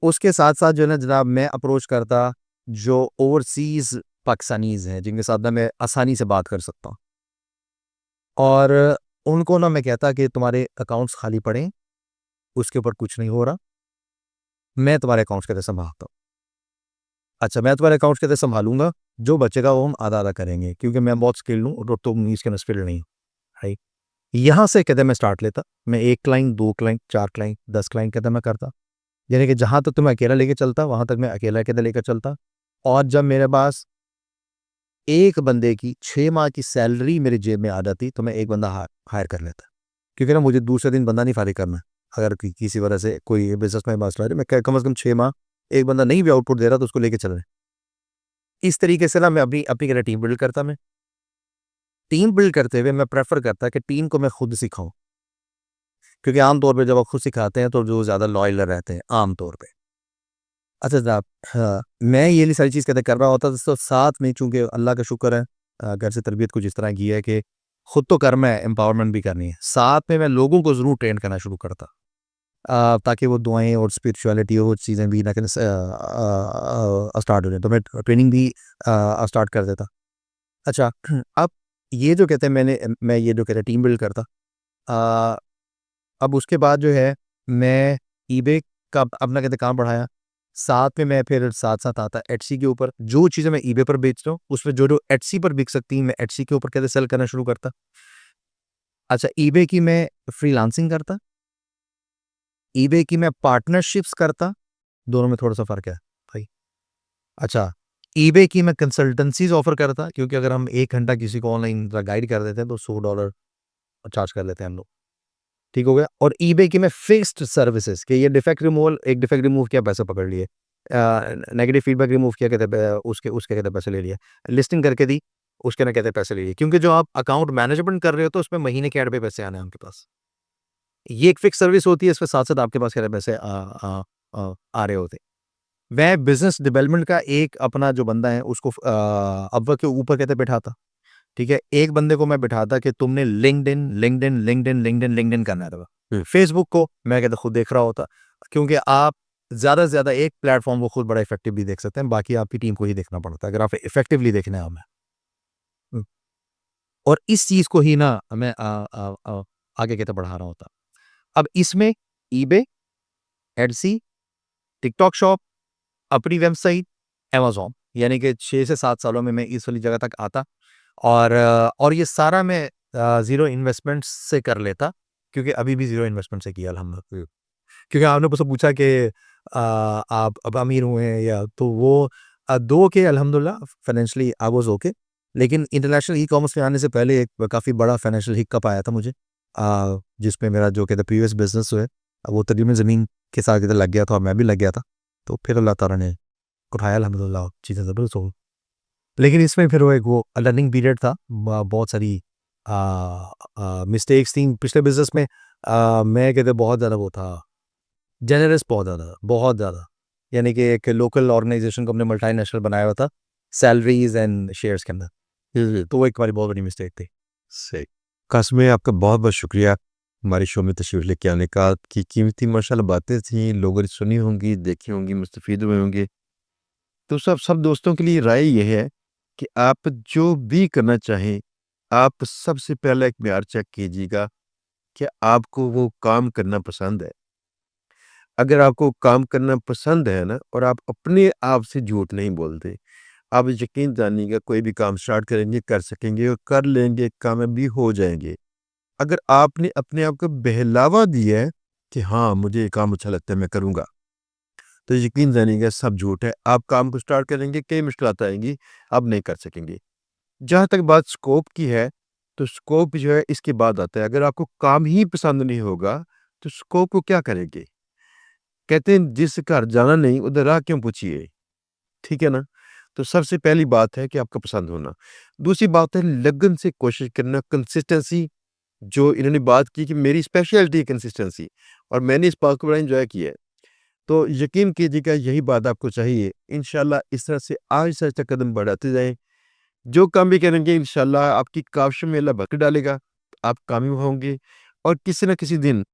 उसके साथ-साथ जो है ना जनाब, मैं अप्रोच करता जो ओवरसीज़ पाकिस्तानीज़ हैं, जिनके साथ ना मैं आसानी से बात कर सकता हूँ, और उनको ना मैं कहता कि तुम्हारे अकाउंट्स खाली पड़े हैं, उसके ऊपर कुछ नहीं हो रहा, मैं तुम्हारे अकाउंट्स कैसे सँभालता हूँ। अच्छा, मैं तुम्हारे अकाउंट्स कैसे सँभालूँगा, जो बचेगा वो हम आधा-आधा करेंगे, क्योंकि मैं बहुत स्किल्ड हूँ और तुम इसके अंदर स्किल्ड नहीं हो, राइट? यहाँ से कहते हैं मैं स्टार्ट लेता, मैं 1 क्लाइंट, 2 क्लाइंट, 4 क्लाइंट, 10 क्लाइंट कहते हैं मैं करता। यानी कि जहाँ तक तो मैं अकेला लेके चलता, वहाँ तक मैं अकेला कहते लेकर चलता, और जब मेरे पास एक बंदे की 6 माह की सैलरी मेरी जेब में आ जाती, तो मैं एक बंदा हायर कर लेता। क्योंकि ना मुझे दूसरे दिन बंदा नहीं फारिग करना है। अगर किसी वजह से कोई बिज़नेस में मसला है, मैं कम से कम 6 माह एक बंदा नहीं भी आउटपुट दे रहा, तो उसको लेके चल रहे हैं। इस तरीके से ना मैं अपनी अपनी कहते टीम बिल्ड करता मैं। टीम बिल्ड करते हुए मैं प्रेफ़र करता कि टीम को मैं खुद सिखाऊँ, क्योंकि आम तौर पे जब आप खुद सिखाते हैं, तो जो ज़्यादा लॉयल रहते हैं, आम तौर पे। अच्छा जनाब, हाँ, मैं ये सारी चीज़ कहते कर रहा होता, तो साथ में चूँकि अल्लाह का शुक्र है, घर से तरबियत कुछ इस तरह की है कि खुद तो कर्म है, एम्पावरमेंट भी करनी है। साथ में मैं लोगों को ज़रूर ट्रेन करना शुरू करता, ताकि वो दुआएँ और स्पिरिचुअलिटी और वो चीज़ें भी ना कहते स्टार्ट हो जाएँ, तो मैं ट्रेनिंग भी स्टार्ट कर देता। अच्छा, अब ये जो कहते हैं मैं ये जो कहते हैं टीम बिल्ड करता। अ, अब उसके बाद जो है मैं ईबे का अपना कहते काम बढ़ाया। साथ में मैं फिर साथ-साथ आता एट्सी के ऊपर, जो चीज़ें मैं ईबे पर बेच रहा हूँ, उसमें जो एट्सी पर बिक सकती हैं, मैं एट्सी के ऊपर कहते सेल करना शुरू करता। अच्छा, ईबे की मैं फ्रीलांसिंग करता, ईबे की मैं पार्टनरशिप्स करता, दोनों में थोड़ा-सा फ़र्क है भाई। अच्छा, ईबे की मैं कंसल्टेंसीज़ ऑफ़र करता, क्योंकि अगर हम 1 घंटा किसी को ऑनलाइन गाइड कर देते हैं, तो $100 चार्ज कर लेते हैं हम लोग। ठीक हो गया? और ईबे की मैं फिक्स्ड सर्विसेज़ कि ये डिफेक्ट रिमूव किया, पैसा पकड़ लिए। नेगेटिव फीडबैक रिमूव किया, कहते हैं उसके कहते हैं पैसे ले लिए। लिस्टिंग करके दी, उसके ना कहते हैं पैसे ले लिए। क्योंकि जो आप अकाउंट मैनेजमेंट कर रहे हो, तो उसमें महीने के एंड पे पैसे आने हैं आपके पास। ये एक फिक्स सर्विस होती है, इसमें साथ-साथ आपके पास कहते हैं पैसे आ रहे होते। मैं बिजनेस डेवलपमेंट का एक अपना जो बंदा है उसको अपवर्क के ऊपर कहते बिठाता, ठीक है। एक बंदे को मैं बिठाता कि तुमने LinkedIn LinkedIn LinkedIn LinkedIn LinkedIn करना है। फेसबुक को मैं कहता खुद देख रहा होता, क्योंकि आप ज़्यादा से ज़्यादा एक प्लेटफॉर्म को खुद बड़ा इफेक्टिवली देख सकते हैं, बाकी आपकी टीम को ही देखना पड़ता है अगर आप इफेक्टिवली देखना है हमें। और इस चीज़ को ही ना मैं आगे कहते बढ़ा रहा होता। अब इसमें ईबे, एडसी, टिकटॉक शॉप, अपनी वेबसाइट, अमेज़न, यानी कि 6 से 7 सालों में मैं इस वाली जगह तक आता। और ये सारा मैं ज़ीरो इन्वेस्टमेंट से कर लेता, क्योंकि अभी भी ज़ीरो इन्वेस्टमेंट से किया अल्हम्दुलिल्लाह। क्योंकि आपने मुझसे पूछा कि आप अब अमीर हुए हैं या, तो वो 2 के अल्हम्दुलिल्लाह फाइनेंशियली आई वाज़ ओके। लेकिन इंटरनेशनल ई-कॉमर्स में आने से पहले एक काफ़ी बड़ा फाइनेंशियल हिकअप आया था मुझे, जिसमें मेरा जो कहते हैं प्रीवियस बिज़नेस जो है, वो तकरीबन ज़मीन के साथ इधर लग गया था और मैं भी लग गया था। तो फिर अल्लाह ताला ने उठाया अल्हम्दुलिल्लाह, चीज़ें ज़बरदस्त हो गई। लेकिन इसमें फिर वो लर्निंग पीरियड था, बहुत सारी मिस्टेक्स थी पिछले बिज़नेस में। मैं कहते बहुत ज़्यादा वो था, जेनरस बहुत ज़्यादा। यानी कि एक लोकल ऑर्गेनाइज़ेशन को हमने मल्टीनेशनल बनाया हुआ था, सैलरीज़ एंड शेयर्स के अंदर। तो वो एक हमारी बहुत बड़ी मिस्टेक थी। सही। कासिम भाई, आपका बहुत-बहुत शुक्रिया हमारे शो में तशरीफ़ लेके आने का। आपकी कीमती माशाल्लाह बातें थी, लोगों ने सुनी होंगी, देखी होंगी, मुस्तफ़ीद हुए होंगे। तो सब दोस्तों के लिए राय ये है कि आप जो भी करना चाहें, आप सबसे पहले एक मेयार चेक कीजिएगा कि आपको वो काम करना पसंद है। अगर आपको काम करना पसंद है ना, और आप अपने आप से झूठ नहीं बोलते, आप यकीन जानिएगा कोई भी काम स्टार्ट करेंगे, कर सकेंगे और कर लेंगे, कामयाब भी हो जाएँगे। अगर आपने अपने आप को बहलावा दिया है कि हाँ, मुझे ये काम अच्छा लगता है, मैं करूँगा, तो यकीन जानिएगा सब झूठ है। आप काम को स्टार्ट करेंगे, कई मुश्किलात आएँगी, आप नहीं कर सकेंगे। जहाँ तक बात स्कोप की है, तो स्कोप जो है इसके बाद आता है। अगर आपको काम ही पसंद नहीं होगा, तो स्कोप को क्या करेंगे? कहते हैं जिस घर जाना नहीं, उधर राह क्यों पूछिए? ठीक है ना? तो सबसे पहली बात है कि आपका पसंद होना। दूसरी बात है लगन से कोशिश करना, कंसिस्टेंसी। जो इन्होंने बात की कि मेरी स्पेशलिटी है कंसिस्टेंसी, और मैंने इस बात को बड़ा एन्जॉय किया है। तो यकीन कीजिएगा यही बात आपको चाहिए। इंशाल्लाह इस तरह से आहिस्ता-आहिस्ता कदम बढ़ाते जाएँ। जो काम भी करेंगे इंशाल्लाह आपकी काविशों में अल्लाह बरकत डालेगा, आप कामयाब होंगे, और किसी न किसी दिन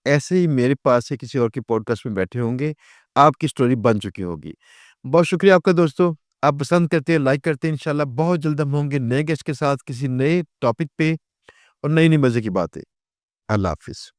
ऐसे ही मेरे पास से किसी और के पॉडकास्ट में बैठे होंगे, आपकी स्टोरी बन चुकी होगी। बहुत शुक्रिया आपका दोस्तों, आप पसंद करते हैं, लाइक करते हैं। इंशाल्लाह बहुत जल्द हम होंगे नए गेस्ट के साथ किसी नए टॉपिक पे और नई-नई मज़े की बातें। अल्लाह हाफ़िज़।